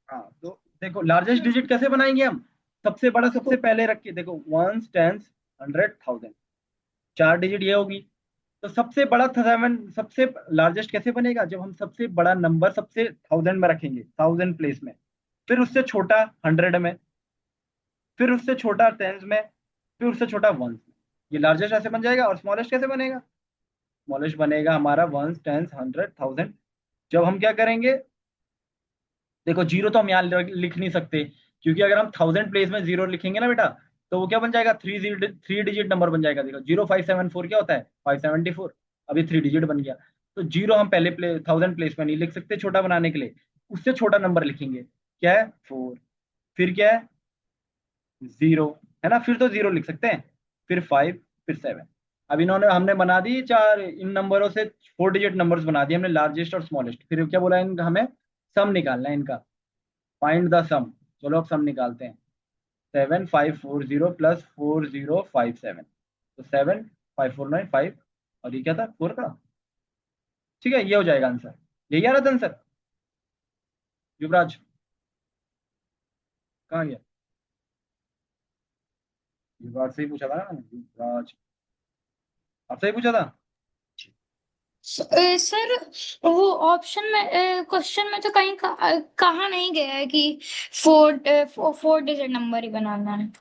Speaker 3: हाँ, तो देखो लार्जेस्ट डिजिट कैसे बनाएंगे हम? सबसे बड़ा सबसे पहले रख के, देखो 1s 10s 100 1000, 4 डिजिट ये होगी। तो सबसे बड़ा 7, सबसे लार्जेस्ट कैसे बनेगा? जब हम सबसे बड़ा नंबर सबसे 1000 में रखेंगे, 1000 प्लेस में, फिर उससे छोटा 100 में, फिर उससे छोटा 10s में, फिर उससे छोटा 1s में। ये लार्जेस्ट ऐसे बन जाएगा। और स्मॉलेस्ट कैसे बनेगा? स्मॉलेस्ट बनेगा हमारा 1s 10s 100 1000। जब हम क्या करेंगे, देखो जीरो तो हम यहाँ लिख नहीं सकते, क्योंकि अगर हम 1000 प्लेस में जीरो लिखेंगे ना बेटा, तो वो क्या बन जाएगा? 3 डिजिट नंबर बन जाएगा। देखो 0574 क्या होता है? 574। अभी 3 डिजिट बन गया। तो जीरो हम पहले 1000 प्लेस में नहीं लिख सकते, छोटा बनाने के लिए उससे छोटा नंबर लिखेंगे, क्या है? 4। फिर क्या है 0, है ना, फिर तो 0 लिख सकते हैं, फिर 5, फिर 7। अब इन्होंने हमने बना दी चार, इन नंबरों से 4 डिजिट नंबर्स बना दिए हमने, लार्जेस्ट और स्मॉलेस्ट। फिर क्या बोला इनका, हमें सम निकालना है इनका, फाइंड द सम। चलो अब सम निकालते हैं। 7540 प्लस 4057, तो 75495, और ये क्या था 4 का। ठीक है, ये हो जाएगा आंसर। यही आ रहा था आंसर। युवराज कहाँ गया? युवराज से ही पूछा था ना मैंने, युवराज आपसे ही पूछा था।
Speaker 5: सर वो ऑप्शन में क्वेश्चन में तो कहीं कहा नहीं गया है कि 4 डिजिट नंबर ही बनाना है।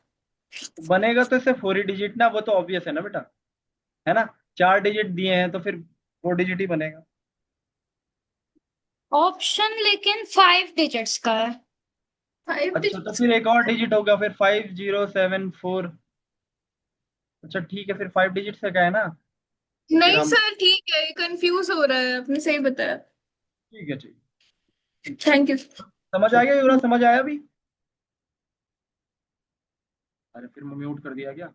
Speaker 3: बनेगा तो इससे 4 ही डिजिट ना, वो तो ऑब्वियस है ना बेटा, है ना। 4 डिजिट दिए हैं तो फिर 4 डिजिट ही बनेगा।
Speaker 5: ऑप्शन लेकिन 5 डिजिट्स का है। 5
Speaker 3: अच्छा, तो फिर एक और डिजिट होगा, फिर 5074। अच्छा ठीक है, फिर 5 डिजिट से का है ना। फिर
Speaker 6: नहीं
Speaker 3: हम,
Speaker 6: सर ठीक है, कंफ्यूज हो रहा है, आपने सही बताया।
Speaker 3: ठीक है ठीक।
Speaker 6: Thank you.
Speaker 3: समझ आ गया युवराज, समझ आया अभी? अरे फिर म्यूट कर दिया क्या?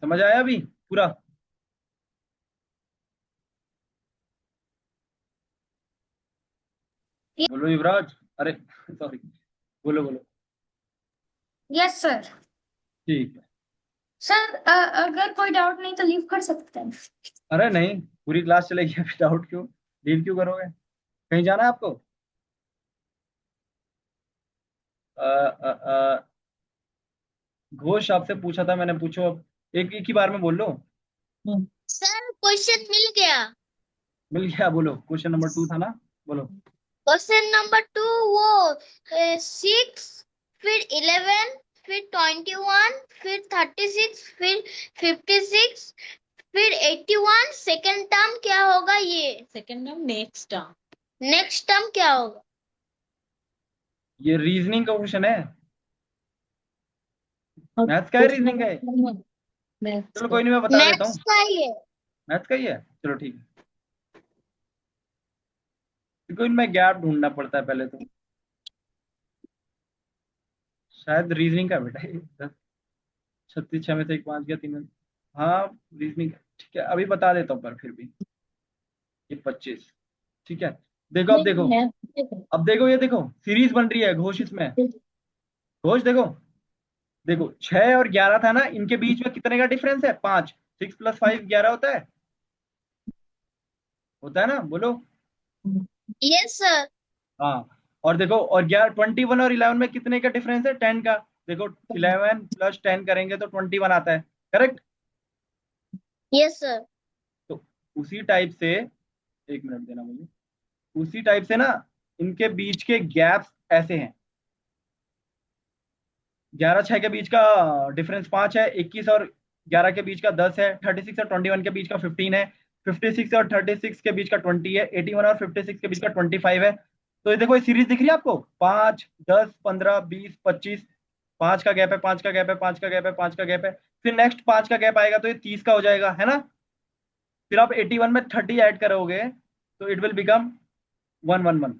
Speaker 3: समझ आया अभी पूरा? बोलो युवराज, अरे सॉरी, बोलो बोलो।
Speaker 5: Yes sir.
Speaker 3: ठीक है।
Speaker 5: सर अगर कोई डाउट नहीं तो लीव कर सकते हैं।
Speaker 3: अरे नहीं, पूरी क्लास चलेगी, अभी डाउट क्यों, लीव क्यों करोगे? कहीं जाना है आपको? घोष आपसे पूछा था मैंने, पूछो अब, एक एक ही बार में बोल लो।
Speaker 1: सर क्वेश्चन मिल गया।
Speaker 3: मिल गया, बोलो। क्वेश्चन नंबर 2 था ना, बोलो।
Speaker 1: क्वेश्चन नंबर 2 वो 6, फिर 11, फिर 21, फिर 36, फिर 56, फिर 81। सेकंड टर्म क्या होगा? ये
Speaker 7: second term next term.
Speaker 1: Next term क्या होगा?
Speaker 3: ये रीजनिंग का क्वेश्चन है, मैथ्स का है, रीजनिंग का है? चलो कोई नहीं, मैं बता देता
Speaker 1: मैथ्स
Speaker 3: हूँ।
Speaker 1: का ही है।
Speaker 3: मैथ्स का ही है, चलो ठीक है। क्योंकि इनमें गैप ढूंढना पड़ता है पहले तो, शायद रीजनिंग का बेटा ये 36 6 में से एक 5 गया 3 में। हाँ रीजनिंग, ठीक है अभी बता देता हूँ, पर फिर भी ये 25। ठीक है, देखो अब देखो, अब देखो, ये देखो सीरीज बन रही है घोष इसमें। घोष देखो, देखो 6 और 11 था ना, इनके बीच में कितने का डिफरेंस है? 5। 6 प्लस 5 11 होता है ना, बोलो।
Speaker 1: Yes sir.
Speaker 3: हाँ, और देखो, और 11, 21 और 11 में कितने का डिफरेंस है? 10 का। देखो 11 प्लस 10 करेंगे तो 21 आता है, करेक्ट।
Speaker 1: Yes sir.
Speaker 3: तो उसी टाइप से, एक मिनट देना मुझे, उसी टाइप से ना इनके बीच के गैप्स ऐसे हैं। 11 6 के बीच का डिफरेंस 5 है, 21 और 11 के बीच का 10 है, 36 और 21 के बीच का 15 है, 56 और 36 के बीच का 20 है, 81 और 56 के बीच का 25 है। तो ये देखो, ये सीरीज दिख रही है आपको, 5 10 15 20 25। 5 का गैप है, 5 का गैप है, 5 का गैप है, 5 का गैप है, फिर नेक्स्ट 5 का गैप आएगा तो ये 30 का हो जाएगा, है ना। फिर आप 81 में 30 ऐड करोगे तो इट विल बिकम 111।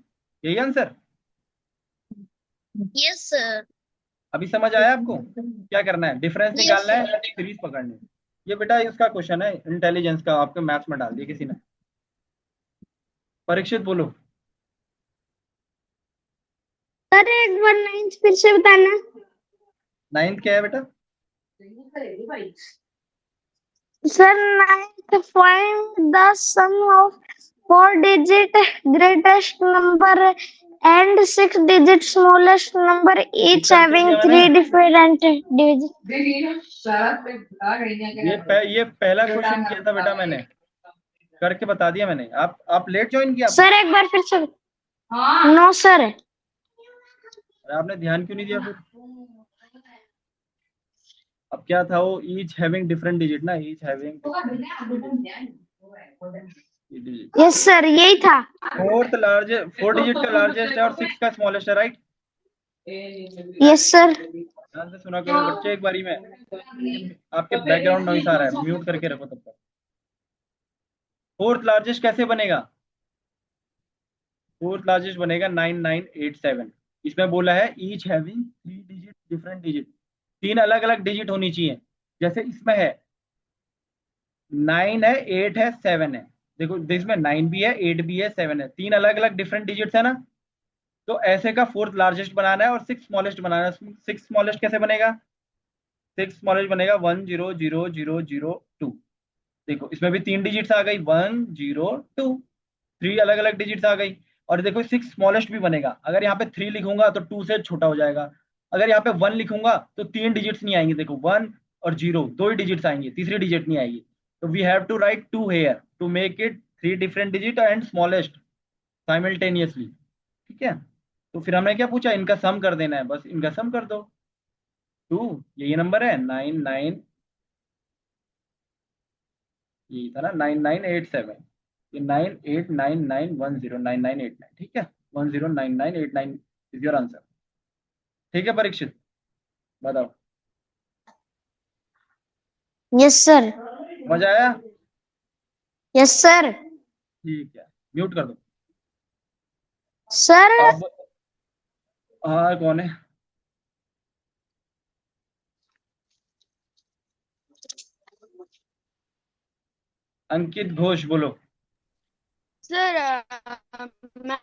Speaker 3: यही आंसर।
Speaker 1: Yes sir.
Speaker 3: अभी समझ आया आपको क्या करना है? डिफरेंस
Speaker 1: यस
Speaker 3: निकालना
Speaker 1: सर।
Speaker 3: है, सीरीज पकड़नी है। ये बेटा इसका क्वेश्चन है, इंटेलिजेंस का, आपके मैथ्स में डाल दिया किसी ने। परीक्षित बोलो।
Speaker 4: सर एक बार 9 फिर से बताना।
Speaker 3: 9th क्या है बेटा?
Speaker 4: Sir 9 find the sum of 4-digit greatest number and 6-digit smallest number each
Speaker 3: कर तो
Speaker 4: having
Speaker 3: दिया
Speaker 4: 3
Speaker 3: मैंने।
Speaker 4: different divisions.
Speaker 3: ये पहला क्वेश्चन किया था बेटा मैंने, करके बता दिया मैंने। आप लेट ज्वाइन किया आपने?
Speaker 4: सर एक बार फिर से। No sir.
Speaker 3: अरे आपने ध्यान क्यों नहीं दिया फिर? अब क्या था वो, ईच हैविंग डिफरेंट डिजिट ना, each having digit.
Speaker 4: Yes sir यही था।
Speaker 3: 4 डिजिट का लार्जेस्ट है और 6 का स्मॉलेस्ट है, राइट।
Speaker 4: Yes sir.
Speaker 3: ध्यान से सुना करो बच्चे एक बारी में, आपके बैकग्राउंड नॉइस आ रहा है, म्यूट करके रखो तब तक। 4th लार्जेस्ट कैसे बनेगा? फोर्थ लार्जेस्ट बनेगा 9987। इसमें बोला है each having 3 digit different digit, 3 अलग अलग डिजिट होनी चाहिए। जैसे इसमें है 9 है, 8 है, 7 है। देखो इसमें 9 भी है, 8 भी है, 7 है, 3 अलग अलग डिफरेंट डिजिट्स है ना। तो ऐसे का फोर्थ लार्जेस्ट बनाना है और 6 स्मॉलेस्ट बनाना है। 6 स्मॉलेस्ट कैसे बनेगा? 6 स्मॉलेस्ट बनेगा 100002। देखो इसमें भी 3 डिजिट्स आ गई, 102, 3 अलग अलग डिजिट्स आ गई। और देखो 6 स्मॉलेस्ट भी बनेगा। अगर यहाँ पे 3 लिखूंगा तो 2 से छोटा हो जाएगा। अगर यहाँ पे 1 लिखूंगा तो 3 डिजिट्स नहीं आएंगे। देखो 1 और 0 2 ही डिजिट्स आएंगे, तीसरी डिजिट नहीं आएगी। तो we have to write 2 here to make it 3 different digit and smallest simultaneously. ठीक है, तो फिर हमने क्या पूछा, इनका सम कर देना है, बस इनका सम कर दो। 2, ये नंबर है 99, ये था ना 9987, ये 9899109989, ठीक है, 109989 इज योर आंसर। ठीक है परीक्षित, बताओ।
Speaker 4: Yes sir.
Speaker 3: मजा आया?
Speaker 4: Yes sir.
Speaker 3: ठीक है, म्यूट कर दो
Speaker 4: सर
Speaker 3: अब। हाँ कौन है? अंकित घोष, बोलो।
Speaker 4: सर मैं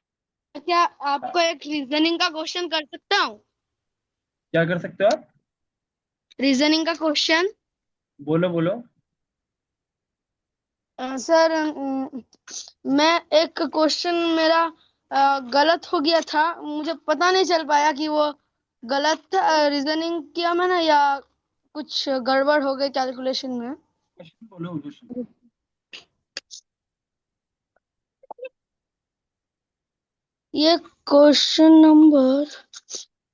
Speaker 4: क्या आपको एक रीजनिंग का क्वेश्चन कर सकता हूँ?
Speaker 3: क्या कर सकते हो आप?
Speaker 4: रीजनिंग का क्वेश्चन।
Speaker 3: बोलो बोलो।
Speaker 4: सर मैं एक क्वेश्चन मेरा गलत हो गया था, मुझे पता नहीं चल पाया कि वो गलत रीजनिंग किया मैंने या कुछ गड़बड़ हो गई कैलकुलेशन में।
Speaker 3: क्वेश्चन बोलो, क्वेश्चन।
Speaker 4: ये क्वेश्चन नंबर,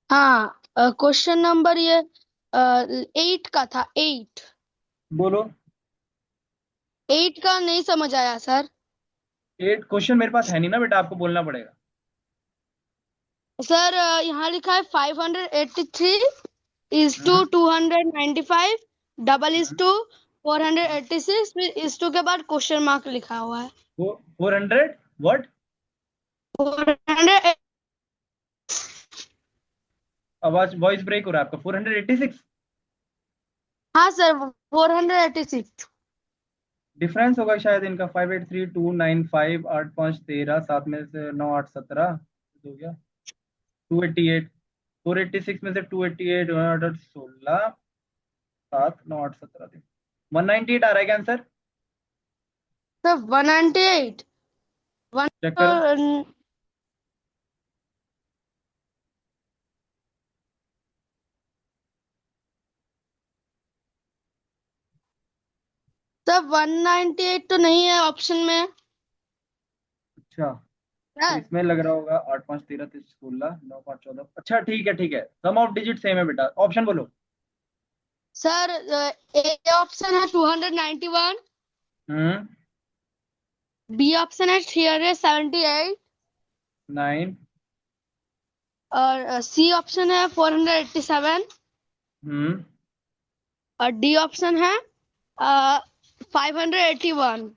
Speaker 4: हाँ क्वेश्चन नंबर ये 8 का था। 8
Speaker 3: बोलो।
Speaker 4: 8 का नहीं समझ आया सर।
Speaker 3: 8 क्वेश्चन मेरे पास है नहीं ना बेटा, आपको बोलना पड़ेगा।
Speaker 4: सर यहाँ लिखा है 583 is to 295 double is to 486, फिर इज टू के बाद क्वेश्चन मार्क लिखा हुआ है।
Speaker 3: 400 व्हाट?
Speaker 4: 400।
Speaker 3: आवाज वॉइस ब्रेक हो रहा है आपका। 486
Speaker 4: हाँ सर 486।
Speaker 3: डिफरेंस होगा शायद इनका। 583295 8 5 13, 7 में से 9 8 17 हो गया 288। 486 में से 288 16 7 9 8 17 198 आ रहा है क्या आंसर?
Speaker 4: सर 198
Speaker 3: चेक करो।
Speaker 4: सर 198 तो नहीं है ऑप्शन में।
Speaker 3: अच्छा, तो
Speaker 4: सर
Speaker 3: इसमें लग रहा होगा 8 5 13 16 9 5 14। अच्छा ठीक है ठीक है, सम ऑफ डिजिट सेम है बेटा। ऑप्शन बोलो।
Speaker 4: सर ए ऑप्शन है 291,
Speaker 3: हम्म,
Speaker 4: बी ऑप्शन है 378
Speaker 3: 9,
Speaker 4: और सी ऑप्शन है 487
Speaker 3: हम्म।
Speaker 4: और डी ऑप्शन है 581।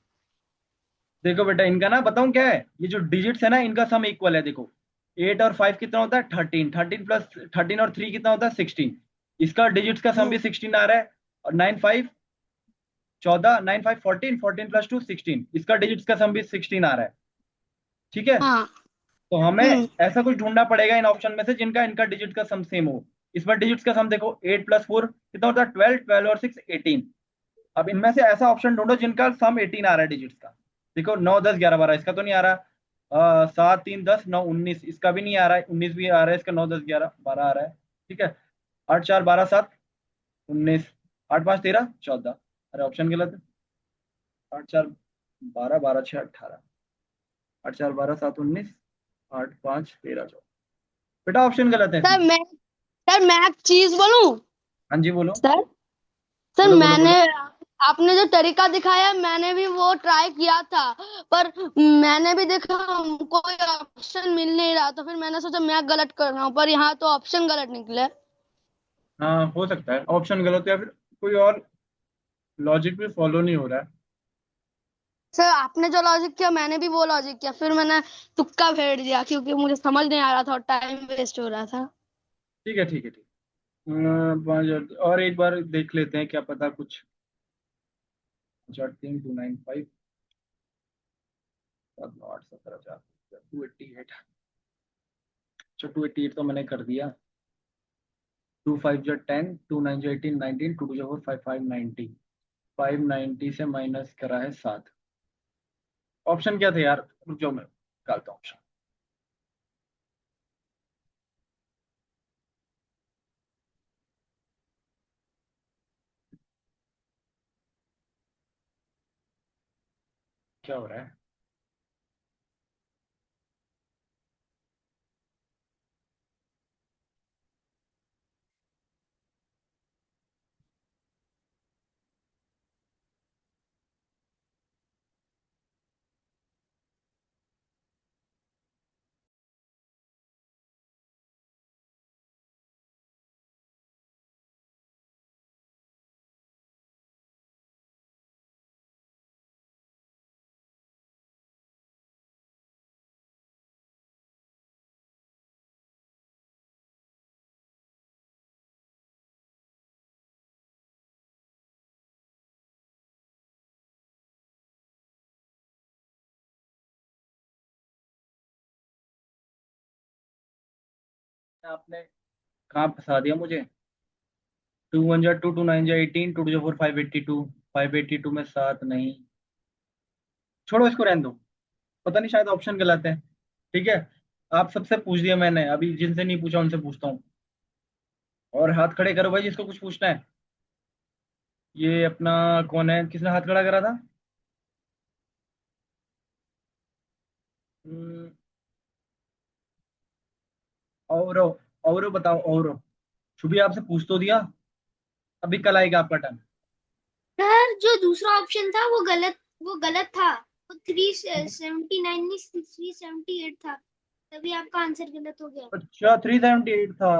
Speaker 3: देखो बेटा इनका ना बताऊं क्या है, ये जो डिजिट्स है ना इनका सम इक्वल है। देखो 8 और 5 कितना होता है? 13। 13 प्लस 13 और 3 कितना होता है? 16। इसका डिजिट्स का सम भी 16 आ रहा है। और 9 5 14, 9 5 14, 14 प्लस 2 16, इसका डिजिट्स का सम भी 16 आ रहा है। ठीक है,
Speaker 4: हाँ।
Speaker 3: तो हमें ऐसा कुछ ढूंढना पड़ेगा इन ऑप्शन में से जिनका इनका डिजिट का सम सेम हो। इसमें डिजिट्स का सम देखो 8 प्लस 4 कितना होता है? 12, 12 और 6 18। अब इनमें से ऐसा ऑप्शन ढूंढो जिनका सम 18 आ रहा है डिजिट्स का। देखो 9 10 11 12 इसका तो नहीं आ रहा। 7 3 10 9 19 इसका भी नहीं आ रहा है। 19 भी आ रहा है इसका। 9 10 11 12 आ रहा है। ठीक है, 8 4 12 7 19, 8 5 13 14। अरे ऑप्शन गलत है। 8 4 12 12 6 18, 8 4 12 7 19, 8 5 13 14। बेटा ऑप्शन गलत है
Speaker 4: सर
Speaker 3: इसमें।
Speaker 4: मैं एक चीज बोलूं?
Speaker 3: हाँ जी बोलो।
Speaker 4: सर सर
Speaker 3: बोलो बोलो
Speaker 4: मैंने
Speaker 3: बोलो।
Speaker 4: आपने जो तरीका दिखाया मैंने भी वो ट्राई किया था, पर मैंने भी देखा कोई ऑप्शन मिल नहीं रहा, तो फिर मैंने सोचा मैं गलत कर रहा हूँ, पर यहाँ तो ऑप्शन गलत निकले।
Speaker 3: हाँ हो सकता है ऑप्शन गलत है या फिर कोई और लॉजिक भी फॉलो नहीं हो रहा है।
Speaker 4: सर आपने जो लॉजिक किया मैंने भी वो लॉजिक किया, फिर मैंने तुक्का फेर दिया क्योंकि मुझे समझ नहीं आ रहा था और टाइम वेस्ट हो रहा था।
Speaker 3: ठीक है ठीक है ठीक। 5 और एक बार देख लेते हैं, क्या पता कुछ। 3,295 7,9 8 17 288। अच्छा 288 तो मैंने कर दिया। 2 5 10 2 9 18 19 2 2 4 5 590। 590 से माइनस करा है 7। ऑप्शन क्या थे यार, रुक जाओ मैं निकालता हूँ ऑप्शन। क्या हो रहा है? आपने कहाँ फंसा दिया मुझे? 2 1 जा 2 2 9 जा 18 2 2 जा 4 582। 582 में 7 नहीं। छोड़ो इसको, रहने दो। पता नहीं, शायद ऑप्शन गलत है। ठीक है, आप सबसे पूछ दिया मैंने, अभी जिनसे नहीं पूछा उनसे पूछता हूँ। और हाथ खड़े करो भाई जिसको कुछ पूछना है। ये अपना कौन है, किसने हाथ खड़ा करा था? हम्म, और बताओ और। शुभी आपसे पूछ तो दिया, अभी कल आएगा आपका टर्न।
Speaker 1: सर जो दूसरा ऑप्शन था वो गलत था। वो 379 नहीं 378 था, तभी आपका आंसर गलत हो गया।
Speaker 3: अच्छा 378 था।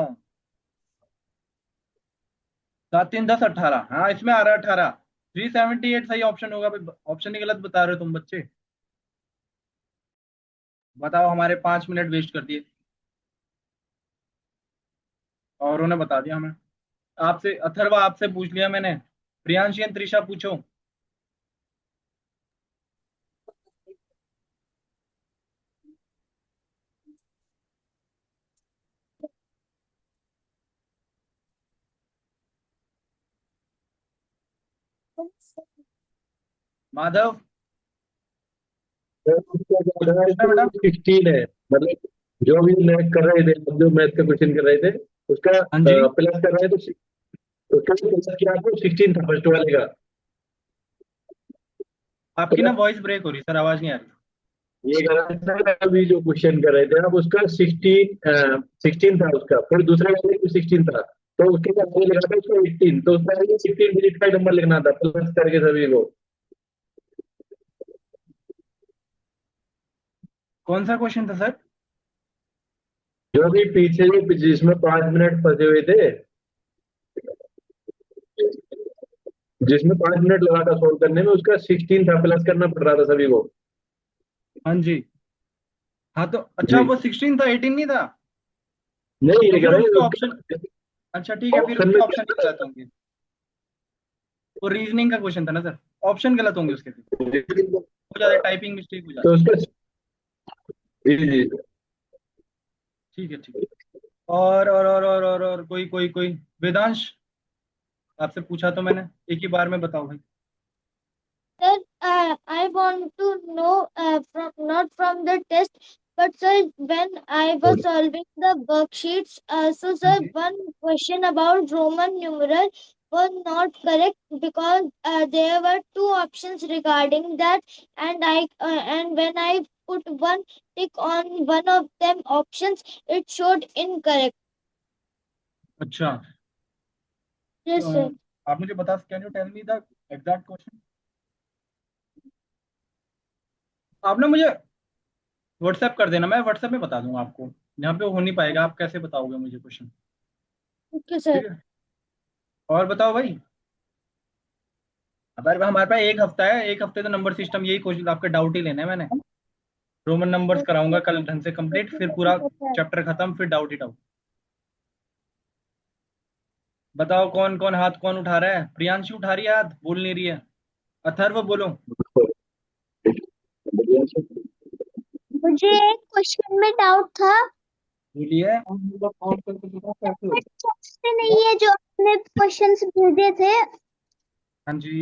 Speaker 3: 7 3 10 18, हाँ इसमें आ रहा है 18। 378 सही ऑप्शन होगा भाई, ऑप्शन ही गलत बता रहे हो तुम बच्चे। बताओ, हमारे 5 मिनट वेस्ट कर दिए और उन्होंने बता दिया हमें। आपसे अथर्वा आपसे पूछ लिया मैंने। प्रियांशी एंड त्रिशा पूछो। माधव पूछना बेटा।
Speaker 7: 16 है, मतलब जो भी मैथ कर रहे थे, जो मैथ का क्वेश्चन कर रहे थे उसका
Speaker 3: हाँ जी,
Speaker 7: प्लस कर रहे थे, तो उसका प्लस किया आपको 16 था फर्स्ट वाले का।
Speaker 3: आपकी ना वॉइस ब्रेक हो रही है सर, आवाज नहीं आ रही।
Speaker 7: ये कह रहा था अभी जो क्वेश्चन कर रहे थे आप, उसका 16 था उसका, फिर दूसरे वाले भी 16 था, तो उसके बाद आगे लिखा था उसको 18, तो उसका 16 डिजिट का नंबर लिखना था प्लस करके सभी को।
Speaker 3: कौन सा क्वेश्चन था सर?
Speaker 7: जो भी पीछे जिसमें 5 मिनट फंसे हुए थे, जिसमें 5 मिनट लगा था सोल्व करने में, उसका 16 था, प्लस करना पड़ रहा था सभी को।
Speaker 3: हाँ जी। हाँ तो अच्छा,
Speaker 7: जी
Speaker 3: वो 16 था, 18 नहीं था?
Speaker 7: नहीं,
Speaker 3: तो
Speaker 7: ये कह
Speaker 3: फिर
Speaker 7: रहे
Speaker 3: उसके
Speaker 7: हैं
Speaker 3: ऑप्शन, अच्छा ठीक है, फिर
Speaker 7: ऑप्शन
Speaker 3: उसके
Speaker 7: में
Speaker 3: ऑप्शन ही गलत होंगे। वो रीजनिंग का क्वेश्चन था ना सर, ऑप्शन गलत होंगे उसके, फिर हो जाता है, टाइपिंग मिस्टेक हो
Speaker 7: तो
Speaker 3: जाती है।
Speaker 7: उसका जी जी
Speaker 3: ठीक है ठीक है। और कोई वेदांश, आपसे पूछा तो मैंने, एक ही बार में बताओ भाई।
Speaker 1: Sir, I want to know from not from the test, but sir, when I was solving the worksheets, so
Speaker 3: हाँ
Speaker 1: sir,
Speaker 3: ji.
Speaker 1: one question about Roman numeral was not correct because there were two options regarding that, and when I put one tick on one of them options, it showed incorrect.
Speaker 3: अच्छा,
Speaker 1: Yes, sir.
Speaker 3: आप मुझे बता, can you tell me the exact question? आप ना मुझे WhatsApp कर देना, मैं व्हाट्सएप में बता दूंगा आपको। यहाँ पे हो नहीं पाएगा, आप कैसे बताओगे मुझे क्वेश्चन?
Speaker 1: Okay, sir.
Speaker 3: ठीक है, और बताओ भाई। अब यार हमारे पास एक हफ्ता है, एक हफ्ते तो नंबर सिस्टम यही क्वेश्चन आपका डाउट ही लेना है मैंने। रोमन नंबर्स कराऊंगा कल ढंग से कंप्लीट, फिर पूरा चैप्टर खत्म, फिर डाउट ही डाउट। बताओ कौन कौन हाथ कौन उठा रहा है? प्रियांशु उठा रही है हाथ, बोल नहीं रही है। अथर्व बोलो।
Speaker 1: मुझे एक क्वेश्चन में डाउट था,
Speaker 3: बोलिए।
Speaker 1: से नहीं है जो आपने क्वेश्चंस भेजे थे।
Speaker 3: हाँ जी।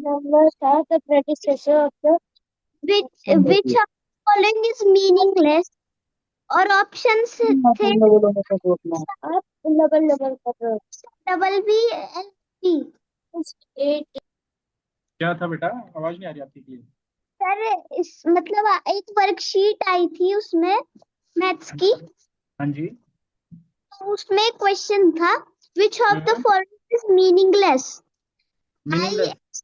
Speaker 1: Number are the predecessor of the which of the following is meaningless, और ऑप्शंस थे आप डबल डबल कर रहे हो, double B L B eight.
Speaker 3: क्या था बेटा, आवाज नहीं आ रही आपकी क्लियर।
Speaker 1: सर इस मतलब एक वर्कशीट आई थी उसमें मैथ्स की,
Speaker 3: हाँ जी।
Speaker 1: तो उसमें क्वेश्चन था which of the
Speaker 3: hmm,
Speaker 1: following is meaningless.
Speaker 3: Meaningless.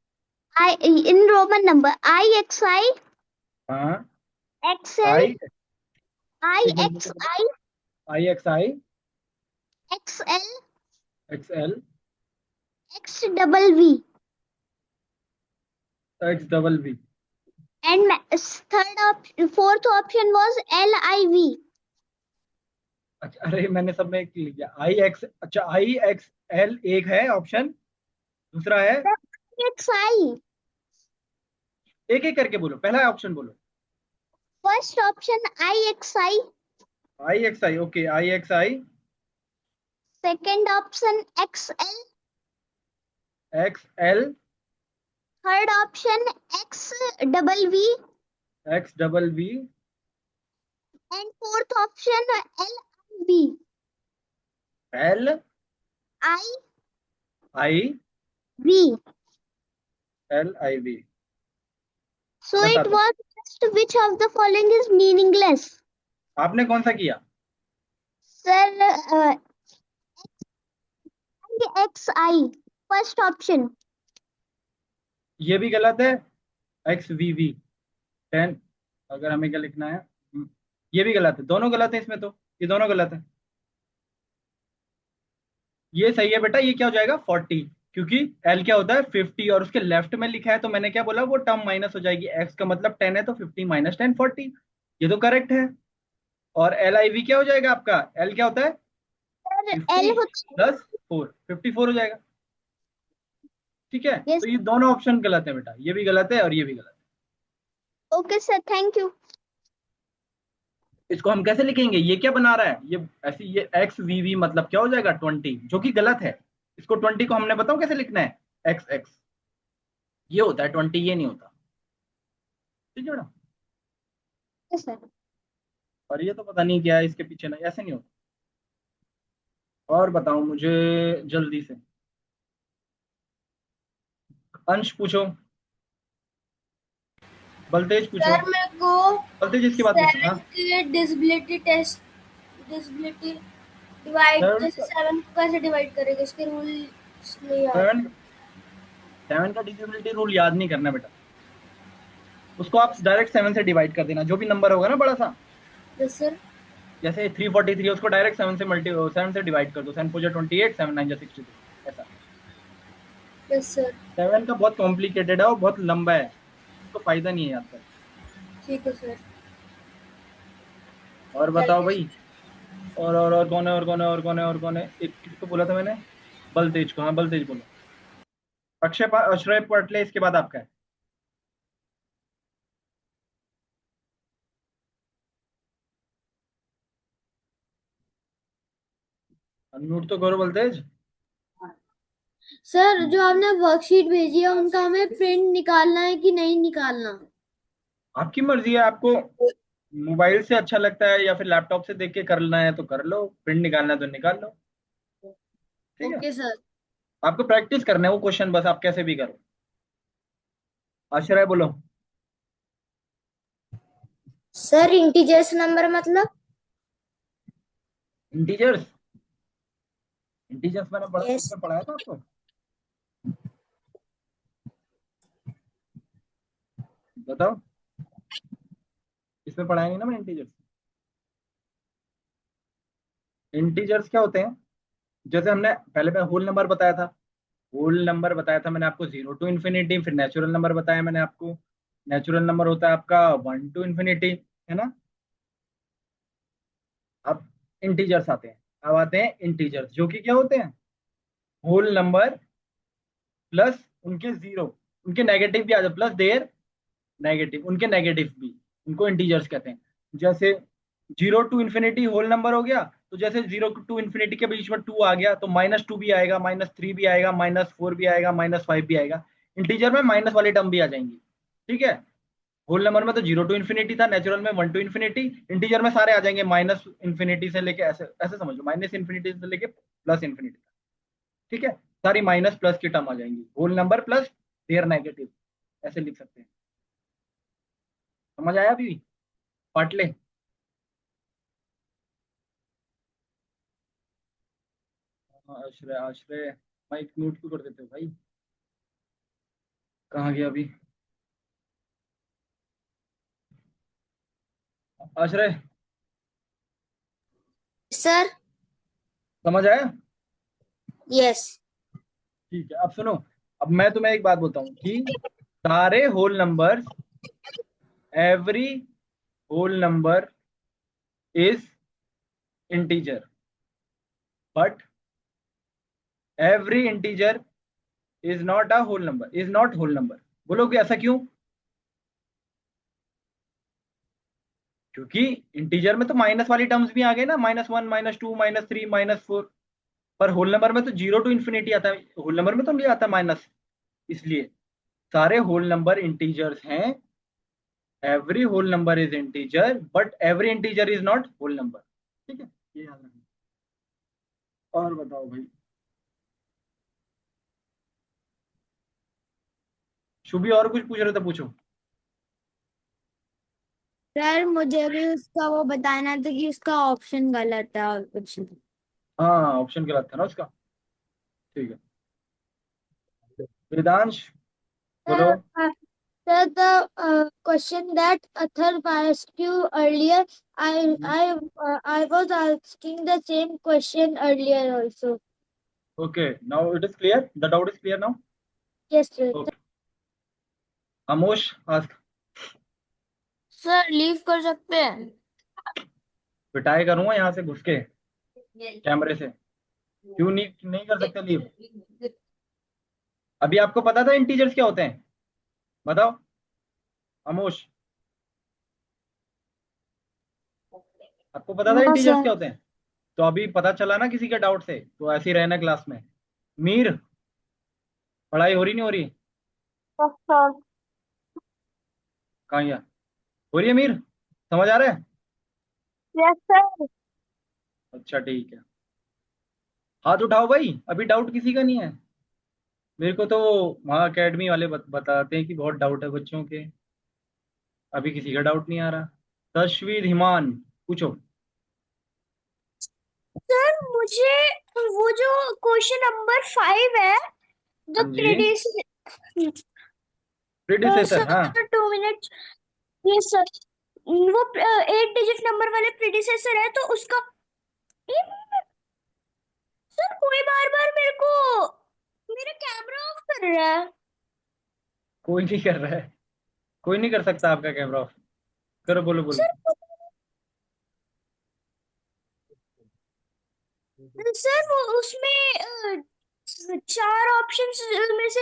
Speaker 1: I in Roman number IXI
Speaker 3: हाँ।
Speaker 1: XL
Speaker 3: I,
Speaker 1: IXI
Speaker 3: I X I
Speaker 1: XL
Speaker 3: X L
Speaker 1: X double V
Speaker 3: X double V.
Speaker 1: and fourth option was LIV.
Speaker 3: अच्छा, अरे मैंने सब में लिख दिया आई x. अच्छा, आई x L एक है ऑप्शन, दूसरा है।
Speaker 1: XI
Speaker 3: एक एक करके बोलो, पहला ऑप्शन बोलो।
Speaker 1: first option IXI,
Speaker 3: I X I, okay, I X I
Speaker 1: second option XL,
Speaker 3: X L
Speaker 1: third option X double V
Speaker 3: X double V
Speaker 1: and fourth option LIV.
Speaker 3: L
Speaker 1: I
Speaker 3: I
Speaker 1: V.
Speaker 3: L I V.
Speaker 1: So
Speaker 3: बता
Speaker 1: it
Speaker 3: दो
Speaker 1: was just which of the following is meaningless.
Speaker 3: आपने कौन सा किया।
Speaker 1: Sir, XI first option.
Speaker 3: ये भी गलत है, एक्स वी वी 10। अगर हमें क्या लिखना है, ये भी गलत है, दोनों गलत है इसमें तो, ये दोनों गलत है। ये सही है बेटा, ये क्या हो जाएगा 40, क्योंकि एल क्या होता है 50 और उसके लेफ्ट में लिखा है, तो मैंने क्या बोला वो टर्म माइनस हो जाएगी, एक्स का मतलब 10 है तो 50 माइनस 10 40। ये तो करेक्ट है। और एल आई वी क्या हो जाएगा आपका, एल क्या होता है
Speaker 1: Sir,
Speaker 3: 50
Speaker 1: L होता
Speaker 3: प्लस 4, 54 हो जाएगा। ठीक है,
Speaker 1: है। Yes.
Speaker 3: तो ये दोनों ऑप्शन गलत है बेटा, ये भी गलत है और ये भी गलत है।
Speaker 1: Okay, sir. Thank you.
Speaker 3: इसको हम कैसे लिखेंगे, ये क्या बना रहा है, ये ऐसी, ये एक्स वी वी मतलब क्या हो जाएगा 20, जो कि गलत है। इसको 20 को हमने बताओ कैसे लिखना है, एक्स एक्स, ये होता है 20, ये नहीं होता। ठीक है बेटा।
Speaker 1: Yes, sir.
Speaker 3: और ये तो पता नहीं क्या है इसके पीछे, ना ऐसे नहीं होता। और बताओ मुझे जल्दी से, अंश पूछो, बलतेज पूछो।
Speaker 2: सर मेरे को
Speaker 3: बलतेज इसके बाद पूछो। हाँ
Speaker 2: 7 के divisibility test, divisibility divide,
Speaker 3: seven,
Speaker 2: जैसे 7 को कैसे डिवाइड करेंगे, इसके रूल्स नहीं याद।
Speaker 3: सेवन, सेवन का डिसेबिलिटी रूल याद नहीं करना बेटा, उसको आप डायरेक्ट 7 से डिवाइड कर देना, जो भी नंबर होगा ना बड़ा सा,
Speaker 2: यस सर।
Speaker 3: जैसे 343 उसको डायरेक्ट 7 से डिवाइड कर दो, 7 4 28, 7 9 62, ऐसा।
Speaker 2: Yes sir.
Speaker 3: 7 का बहुत कॉम्प्लिकेटेड है और बहुत लंबा है, उसको फायदा नहीं है याद कर।
Speaker 2: ठीक है सर।
Speaker 3: और बताओ भाई, और कौन है, और कौन है, और कौन है, और कौन है, एक किसको बोला था मैंने, बलतेज को। हाँ बलतेज बोलो। अक्षय पटले इसके बाद आपका है। अनम्यूट तो करो बलतेज।
Speaker 2: सर जो आपने वर्कशीट भेजी है उनका हमें प्रिंट निकालना है कि नहीं निकालना?
Speaker 3: आपकी मर्जी है, आपको मोबाइल से अच्छा लगता है या फिर लैपटॉप से देख के करना है तो कर लो, प्रिंट निकालना है तो निकाल लो। ठीक है,
Speaker 2: ओके सर।
Speaker 3: आपको प्रैक्टिस करना है वो क्वेश्चन, बस आप कैसे भी करो। आश्रय बोलो।
Speaker 2: सर इंटीजर्स नंबर मतलब?
Speaker 3: इंटीजर्स, इंटीजर्स मैंने
Speaker 2: यस।
Speaker 3: उसमें पढ़ाया था आपको, बताओ। इसमें पढ़ाया नहीं ना मैं इंटीजर्स। इंटीजर्स क्या होते हैं, जैसे हमने पहले होल नंबर बताया था, होल नंबर बताया था मैंने आपको 0 to infinity, फिर नेचुरल नंबर बताया मैंने आपको, नेचुरल नंबर होता है आपका 1 to infinity, है ना। अब इंटीजर्स आते हैं, अब आते हैं इंटीजर्स जो कि क्या होते हैं, होल नंबर प्लस उनके जीरो, उनके नेगेटिव भी आ जाए, प्लस देयर नेगेटिव, उनके नेगेटिव भी, उनको इंटीजर्स कहते हैं। जैसे 0 to infinity होल नंबर हो गया, तो जैसे 0 to infinity के बीच में 2 आ गया तो -2 भी आएगा, -3 भी आएगा, -4 भी आएगा, -5 भी आएगा। इंटीजर में माइनस वाली टर्म भी आ जाएंगी, ठीक है। होल नंबर में तो 0 to infinity था, नेचुरल में 1 to infinity, इंटीजर में सारे आ जाएंगे माइनस इन्फिनिटी से लेके, ऐसे ऐसे समझ लो, माइनस इन्फिनिटी से लेके प्लस इन्फिनिटी, ठीक है। सारी माइनस प्लस की टर्म आ जाएंगी, whole number plus there negative, ऐसे लिख सकते हैं। समझ आया अभी, पढ़ ले। आश्रय, आश्रय माइक म्यूट क्यों कर देते हो भाई, कहाँ गया अभी आश्रय,
Speaker 2: सर।
Speaker 3: समझ आया?
Speaker 2: यस।
Speaker 3: ठीक है, अब सुनो, अब मैं तुम्हें एक बात बताऊं कि सारे whole numbers, every whole number is integer, but every integer is not a whole number, is not whole number. बोलोगे ऐसा क्यों? क्योंकि इंटीजर में तो माइनस वाली टर्म्स भी आ गए ना, -1, -2, -3, -4, पर होल नंबर में तो 0 to infinity आता है, होल नंबर में तो नहीं आता माइनस, इसलिए सारे होल नंबर इंटीजर्स हैं। Every whole number is integer but every integer is not whole number, ठीक है, ये याद रखना। और बताओ भाई, शुभी और कुछ पूछ रहे थे, पूछो।
Speaker 2: सर मुझे भी उसका वो बताना था कि उसका ऑप्शन गलत है और कुछ नहीं।
Speaker 3: हाँ, ऑप्शन गलत था ना उसका, ठीक है। वेदांश बोलो।
Speaker 1: Sir, the question that Athar asked you earlier, I was asking the same question earlier also.
Speaker 3: Okay, now it is clear, the doubt is clear now.
Speaker 1: Yes, sir.
Speaker 3: Okay. Amosh ask,
Speaker 2: sir leave कर सकते हैं?
Speaker 3: पिटाई करूंगा यहाँ से घुस के कैमरे से, क्यों नहीं कर सकते लीव? अभी आपको पता था इंटीजर्स क्या होते हैं, बताओ अमोश, आपको पता था
Speaker 1: हाँ,
Speaker 3: इंटीजर्स
Speaker 1: सर।
Speaker 3: क्या होते हैं? तो अभी पता चला ना किसी के डाउट से, तो ऐसे ही रहना क्लास में। मीर, पढ़ाई हो रही नहीं हो रही? कहाँ गया? हो रही है मीर, समझ आ रहा है?
Speaker 1: Yes, sir.
Speaker 3: अच्छा ठीक है, हाथ उठाओ भाई, अभी डाउट किसी का नहीं है। मेरे को तो वहाँ अकेडमी वाले बताते हैं कि बहुत डाउट है बच्चों के, अभी किसी का डाउट नहीं आ रहा। तशवीर हिमान पूछो।
Speaker 1: सर मुझे वो जो क्वेश्चन नंबर 5 है, द
Speaker 3: हाँ जी, प्रीडिसेसर,
Speaker 1: सर
Speaker 3: हाँ
Speaker 1: 2 मिनट। यस सर, वो 8 डिजिट नंबर वाले प्रीडिसेसर है, तो उसका सर कोई बार बार मेरे को मेरा कैमरा ऑफ कर रहा है।
Speaker 3: कोई नहीं कर रहा है, कोई नहीं कर सकता आपका कैमरा ऑफ, करो, बोलो बोलो।
Speaker 1: सर वो उसमें 4 ऑप्शंस में से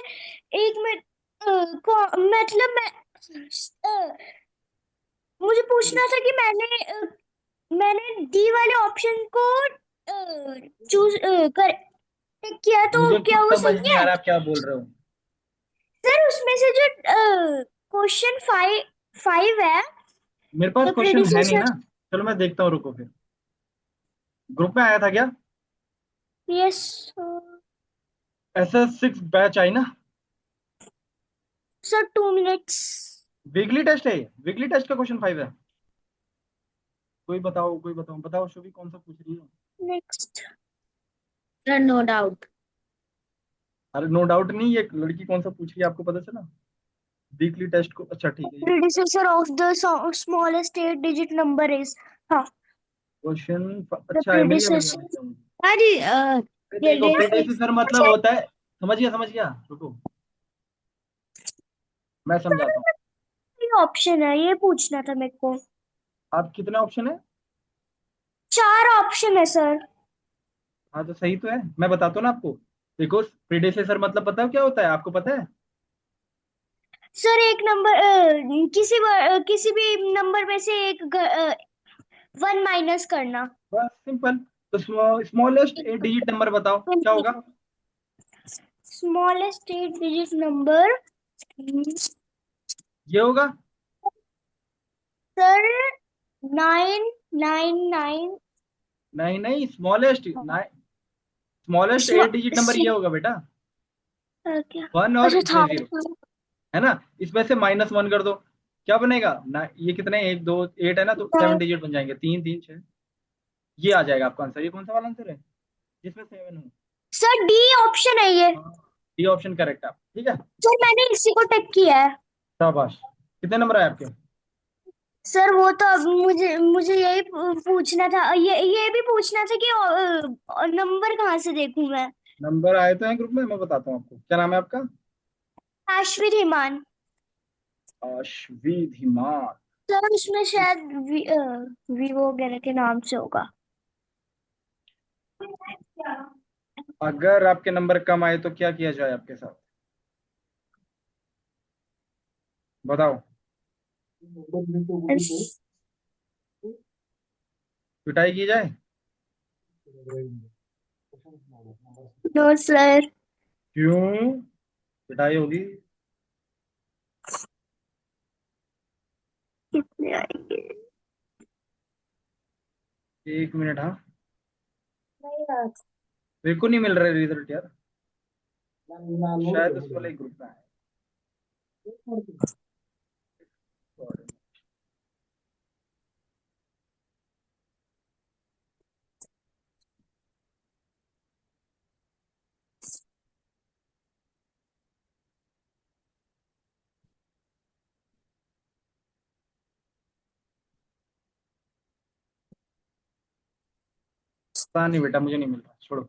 Speaker 1: एक में मतलब मैं मुझे पूछना था कि मैंने डी वाले ऑप्शन को चूज कर किया, तो
Speaker 3: मुझे
Speaker 1: क्या
Speaker 3: खुद
Speaker 1: वो
Speaker 3: समझ
Speaker 1: सही
Speaker 3: नहीं आ
Speaker 1: है?
Speaker 3: रहा आप क्या बोल रहे हो।
Speaker 1: सर उसमें से जो क्वेश्चन 5 है,
Speaker 3: मेरे पास
Speaker 1: तो
Speaker 3: क्वेश्चन है नहीं
Speaker 1: प्रीडिसेसर।
Speaker 3: ना, चलो मैं देखता हूँ, रुको फिर। ग्रुप में आया था क्या?
Speaker 1: यस
Speaker 3: SS6 बैच आई ना?
Speaker 1: Sir, 2 minutes.
Speaker 3: वीकली टेस्ट है, वीकली टेस्ट का क्वेश्चन 5 है। कोई बताओ, कोई बताओ, बताओ शुभी कौन सा पूछ रही है?
Speaker 1: Next
Speaker 2: sir no doubt.
Speaker 3: अरे नो डाउट नहीं, ये लड़की कौन सा पूछ रही है आपको पता चला? वीकली टेस्ट को, अच्छा ठीक है, ये
Speaker 1: predecessor of the smallest 8 digit number is. हाँ,
Speaker 3: क्वेश्चन
Speaker 1: द
Speaker 3: अच्छा है, मिल गया, मिल गया,
Speaker 1: प्रीडिसेसर।
Speaker 3: मिल गया मुझे।
Speaker 2: हाँ जी।
Speaker 3: देखो प्रीडिसेसर मतलब होता है, समझ गया, रुको मैं समझाता हूँ।
Speaker 1: ऑप्शन है, ये पूछना था मेरे को।
Speaker 3: आप कितने ऑप्शन है?
Speaker 1: 4 ऑप्शन है सर।
Speaker 3: हाँ तो सही तो है, मैं बताता हूँ ना आपको। देखो प्रीडेसेसर मतलब पता है क्या होता है, आपको पता है?
Speaker 1: सर एक नंबर किसी भी नंबर में से एक 1 माइनस करना।
Speaker 3: बस सिंपल। तो स्मॉलेस्ट 8 डिजिट नंबर बताओ क्या होगा?
Speaker 1: स्मॉलेस्ट 8 डिजिट नंबर
Speaker 3: ये होगा।
Speaker 1: सर 999।
Speaker 3: नहीं नहीं, स्मॉलेस्ट 8 डिजिट नंबर ये होगा बेटा,
Speaker 1: क्या?
Speaker 3: 1 और
Speaker 1: अच्छा
Speaker 3: इसमें
Speaker 1: था।
Speaker 3: 0, है ना? इसमें से -1 कर दो, क्या बनेगा ना? ये कितने, 1 2 8 है ना, तो 7 डिजिट बन जाएंगे, 3 3 6। ये आ जाएगा आपका आंसर। ये कौन सा वाला आंसर है जिसमें 7 हो?
Speaker 1: सर डी ऑप्शन है ये।
Speaker 3: हाँ, ये ऑप्शन करेक्ट है आप, ठीक है।
Speaker 1: सर मैंने इसी को टिक किया है।
Speaker 3: शाबाश। कितने नंबर आए आपके?
Speaker 1: सर वो तो अब मुझे यही पूछना था, ये भी पूछना था कि नंबर कहाँ से देखूं मैं।
Speaker 3: नंबर आए तो हैं ग्रुप में, मैं बताता हूँ आपको। क्या नाम है आपका?
Speaker 1: आश्वित हिमान।
Speaker 3: अश्विधिमान।
Speaker 1: सर उसमें शायद वीवो वगैरह के नाम से होगा।
Speaker 3: अगर आपके नंबर कम आए तो क्या किया जाए आपके साथ, बताओ? पिटाई की जाए?
Speaker 1: No sir.
Speaker 3: क्यों पिटाई होगी?
Speaker 1: कितने आएंगे?
Speaker 3: 1 मिनट, हाँ।
Speaker 1: नहीं यार।
Speaker 3: मेरे को नहीं मिल रहा रिजल्ट यार, शायद उस वाले ग्रुप में है। पता नहीं बेटा, मुझे नहीं मिल रहा, छोड़ो।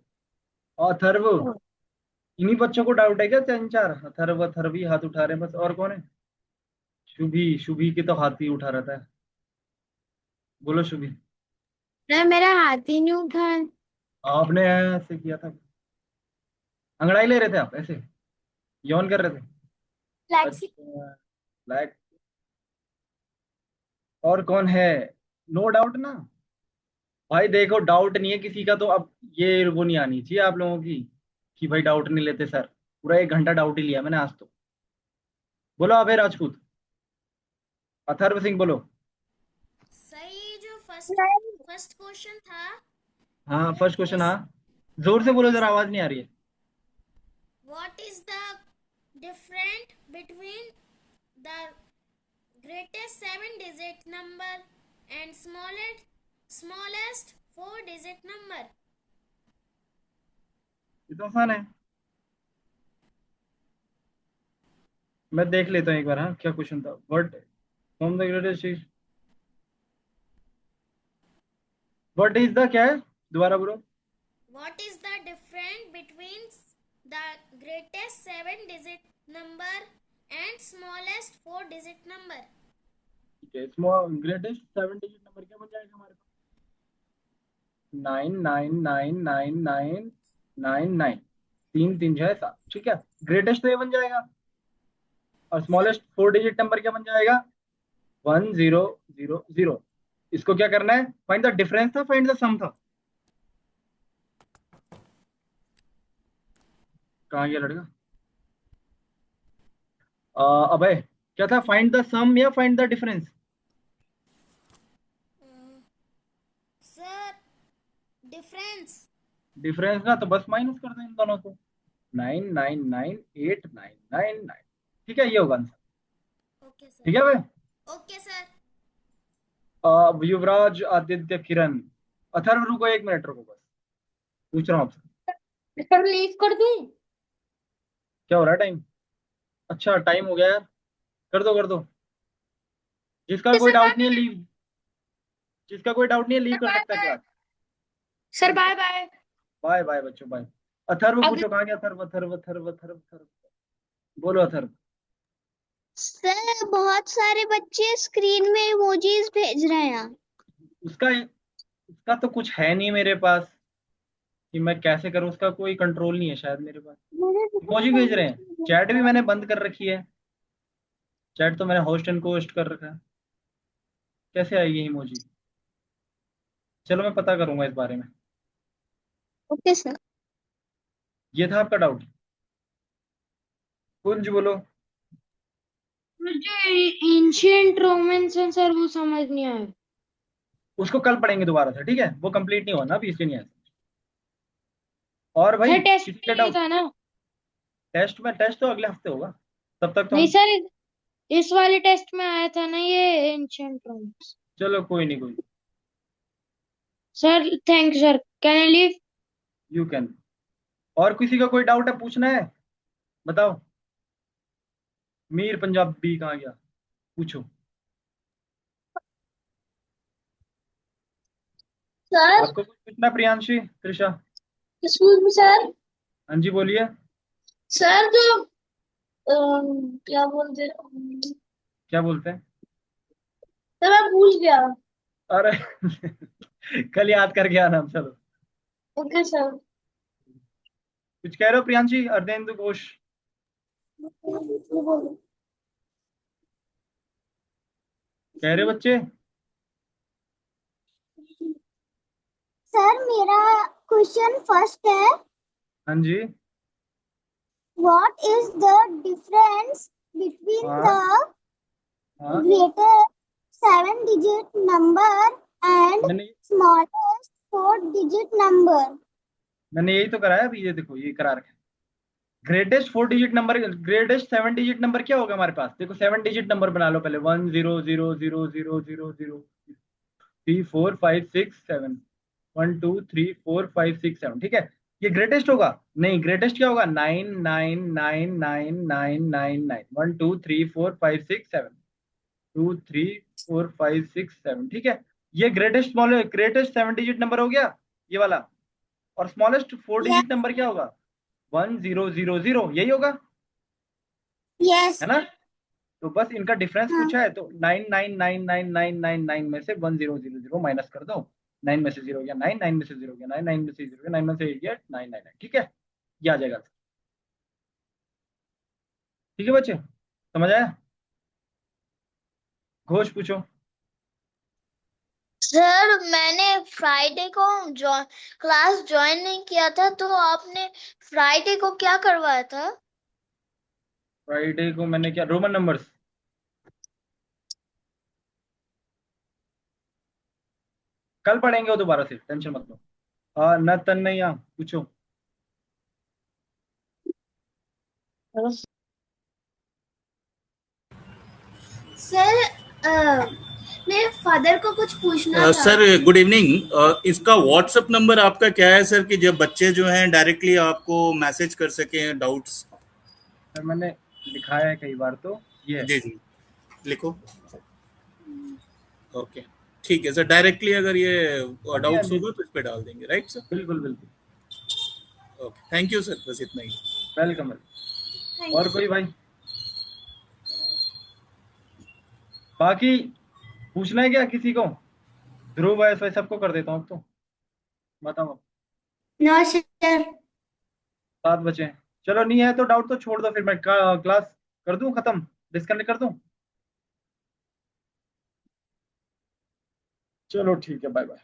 Speaker 3: अथर्व, इन्हीं बच्चों को डाउट है क्या? 3 4 अथर्व अथर्वी हाथ उठा रहे हैं बस, और कौन है? शुभी, शुभी के तो हाथ ही उठा रहता है। बोलो शुभी।
Speaker 2: नहीं, मेरा हाथ ही नहीं उठा है।
Speaker 3: आपने ऐसे किया था, अंगड़ाई ले रहे थे आप ऐसे, यौन कर रहे थे?
Speaker 1: फ्लैक्सी।
Speaker 3: अच्छा, लाइक। और कौन है? नो डाउट ना? भाई देखो, डाउट नहीं है किसी का तो अब ये वो नहीं आनी चाहिए आप लोगों की कि भाई डाउट नहीं लेते सर। पूरा 1 घंटा डाउट ही लिया मैंने आज तो। बोलो अभय राजपूत। अथर्व सिंह बोलो।
Speaker 2: सही, जो फर्स्ट क्वेश्चन था,
Speaker 3: हाँ फर्स्ट क्वेश्चन, हाँ जोर से बोलो जरा, आवाज नहीं आ रही है।
Speaker 2: What is the different between the greatest 7 digit number and smallest 4 digit number?
Speaker 3: ये तो आसान है, मैं देख लेता हूँ एक बार। हाँ क्या क्वेश्चन था? What from the greatest, what is the, क्या है दोबारा बोलो।
Speaker 2: What is the difference between the greatest 7 digit number and smallest 4 digit number?
Speaker 3: ठीक है, स्मॉल ग्रेटेस्ट 7 डिजिट नंबर क्या बन जाएगा हमारे पास? 9 9 9 9 9 9। 3 3 6 7, ठीक है। ग्रेटेस्ट तो ये बन जाएगा, और स्मॉलेस्ट 4 डिजिट नंबर क्या बन जाएगा? 1000। इसको क्या करना है? फाइंड द डिफरेंस था, फाइंड द सम था? कहाँ गया लड़का? अबे क्या था, फाइंड द सम या find the difference?
Speaker 2: Sir, difference.
Speaker 3: Difference ना, तो बस माइनस कर दो इन दोनों को। 9 9 9 8 9 9 9, ठीक है, ये होगा आंसर।
Speaker 2: Okay, sir.
Speaker 3: ठीक है भाई।
Speaker 2: Okay, sir.
Speaker 3: युवराज आदित्य किरण। अथर्व रुको, 1 मिनट रुको बस, पूछ रहा हूँ आपसे।
Speaker 1: सर लीव कर दूं?
Speaker 3: क्या हो रहा है टाइम? अच्छा टाइम हो गया यार, कर दो। जिसका कोई
Speaker 1: सर
Speaker 3: डाउट नहीं है लीव, जिसका कोई डाउट नहीं है लीव कर
Speaker 1: बाय
Speaker 3: सकता है
Speaker 1: bye.
Speaker 3: Class.
Speaker 1: Sir bye bye.
Speaker 3: Bye bye बच्चों, बाय। अथर्व
Speaker 5: अगले-
Speaker 3: पूछो, कहाँ गया अथर्व? अथर्व अथर्व अथर्व अथर्व, बोलो अथर्व।
Speaker 1: सर बहुत सारे बच्चे स्क्रीन में इमोजीज भेज रहे हैं।
Speaker 3: उसका उसका तो कुछ है नहीं मेरे पास कि मैं कैसे करूं, उसका कोई कंट्रोल नहीं है शायद मेरे पास। इमोजी भेज रहे हैं, चैट भी मैंने बंद कर रखी है, चैट तो मैंने होस्ट एंड कोस्ट कर रखा है, कैसे आएगी इमोजी? चलो मैं पता करूंगा इस बारे में।
Speaker 1: Okay sir.
Speaker 3: ये था आपका डाउट? कुंज बोलो।
Speaker 4: मुझे एंशियंट रोमन्स है सर, वो समझ नहीं आया।
Speaker 3: उसको कल पढ़ेंगे दोबारा से, ठीक है? वो कंप्लीट नहीं हुआ ना अभी, इसलिए नहीं आया। और भाई
Speaker 4: सर टेस्ट
Speaker 3: किसी
Speaker 4: में
Speaker 3: का
Speaker 4: नहीं
Speaker 3: डाउट?
Speaker 4: था ना?
Speaker 3: टेस्ट तो अगले हफ्ते होगा, तब तक तो
Speaker 4: नहीं
Speaker 3: हम।
Speaker 4: सर, इस वाले टेस्ट में आया था ना ये एंशियंट रोमन्स।
Speaker 3: चलो कोई नहीं, कोई।
Speaker 4: Sir thank you sir, can I leave?
Speaker 3: You can. और किसी का कोई डाउट है, पूछना है? बताओ। मीर पंजाबी कहाँ गया? पूछो।
Speaker 1: सर
Speaker 3: आपको कुछ पूछना है, Priyanshi, Trisha?
Speaker 1: Excuse me sir.
Speaker 3: हाँ जी बोलिए।
Speaker 1: सर जो क्या बोलते
Speaker 3: क्या बोलते हैं?
Speaker 1: सर मैं भूल गया।
Speaker 3: अरे कल याद करके आना, चलो।
Speaker 1: Okay sir.
Speaker 3: कुछ कह रहे हो प्रियांशी? अर्धेंदु घोष कह रहे हो बच्चे?
Speaker 1: सर मेरा क्वेश्चन फर्स्ट है,
Speaker 3: हाँ जी।
Speaker 1: What is the difference between
Speaker 3: हाँ
Speaker 1: द
Speaker 3: हाँ,
Speaker 1: greatest 7-digit number and
Speaker 3: मैंने
Speaker 1: smallest 4-digit number?
Speaker 3: मैंने यही तो कराया अभी, ये देखो, ये करा रखा है। Greatest 4 digit number, greatest 7 digit number क्या होगा हमारे पास? देखो 7 डिजिट नंबर बना लो पहले। 1 0 0 0 0 0 0 3 4 5 6 7, 1 2 3 4 5 6 7, ठीक है? ये ग्रेटेस्ट होगा? नहीं, ग्रेटेस्ट क्या होगा? 9 9 9 9 9 9 1 2 3 4 5 6 7, 2 3 4 5 6 7, ठीक है? ये ग्रेटेस्ट 7 डिजिट नंबर हो गया, ये वाला। और स्मॉलेस्ट 4 डिजिट नंबर क्या होगा? 1 0 0 0, यही होगा,
Speaker 1: Yes.
Speaker 3: है ना? तो बस इनका डिफरेंस
Speaker 1: हाँ।
Speaker 3: पूछा है, तो 9 9 9 9 9 9 में से 1 0 0 0 माइनस कर दो। 9 में से 0 गया 9, 9 में से 0 गया 9, 9 में से 0 गया 9 में से 8 गया 9 9 9, ठीक है? ये आ जाएगा। ठीक है बच्चे, समझ आया? घोष पूछो।
Speaker 1: सर मैंने फ्राइडे को क्लास ज्वाइन नहीं किया था, तो आपने फ्राइडे को क्या करवाया था?
Speaker 3: फ्राइडे को मैंने क्या, रोमन नंबर्स। कल पढ़ेंगे वो दोबारा से, टेंशन मत लो। न तन नहीं, पूछो।
Speaker 1: सर मेरे फादर को कुछ पूछना था।
Speaker 8: Sir good evening. इसका व्हाट्सएप नंबर आपका क्या है सर, कि जब बच्चे जो हैं डायरेक्टली आपको मैसेज कर सकें डाउट्स?
Speaker 3: सर मैंने लिखाया है कई बार, तो ये है।
Speaker 8: जी जी, लिखो। ओके ठीक है सर, डायरेक्टली अगर ये डाउट्स होगा तो इस पे डाल देंगे, राइट सर?
Speaker 3: बिल्कुल बिल्कुल।
Speaker 8: ओके थैंक यू सर, बस इतना ही।
Speaker 3: वेलकम। और कोई भाई बाकी पूछना है क्या किसी को? ध्रुव भाई सबको कर देता हूँ, तो बताओ।
Speaker 1: No sir.
Speaker 3: 7 बचे हैं। चलो नहीं है तो डाउट तो छोड़ दो, फिर मैं क्लास कर दूं खत्म, डिस्कनेक्ट कर दूं? चलो ठीक है, बाय बाय।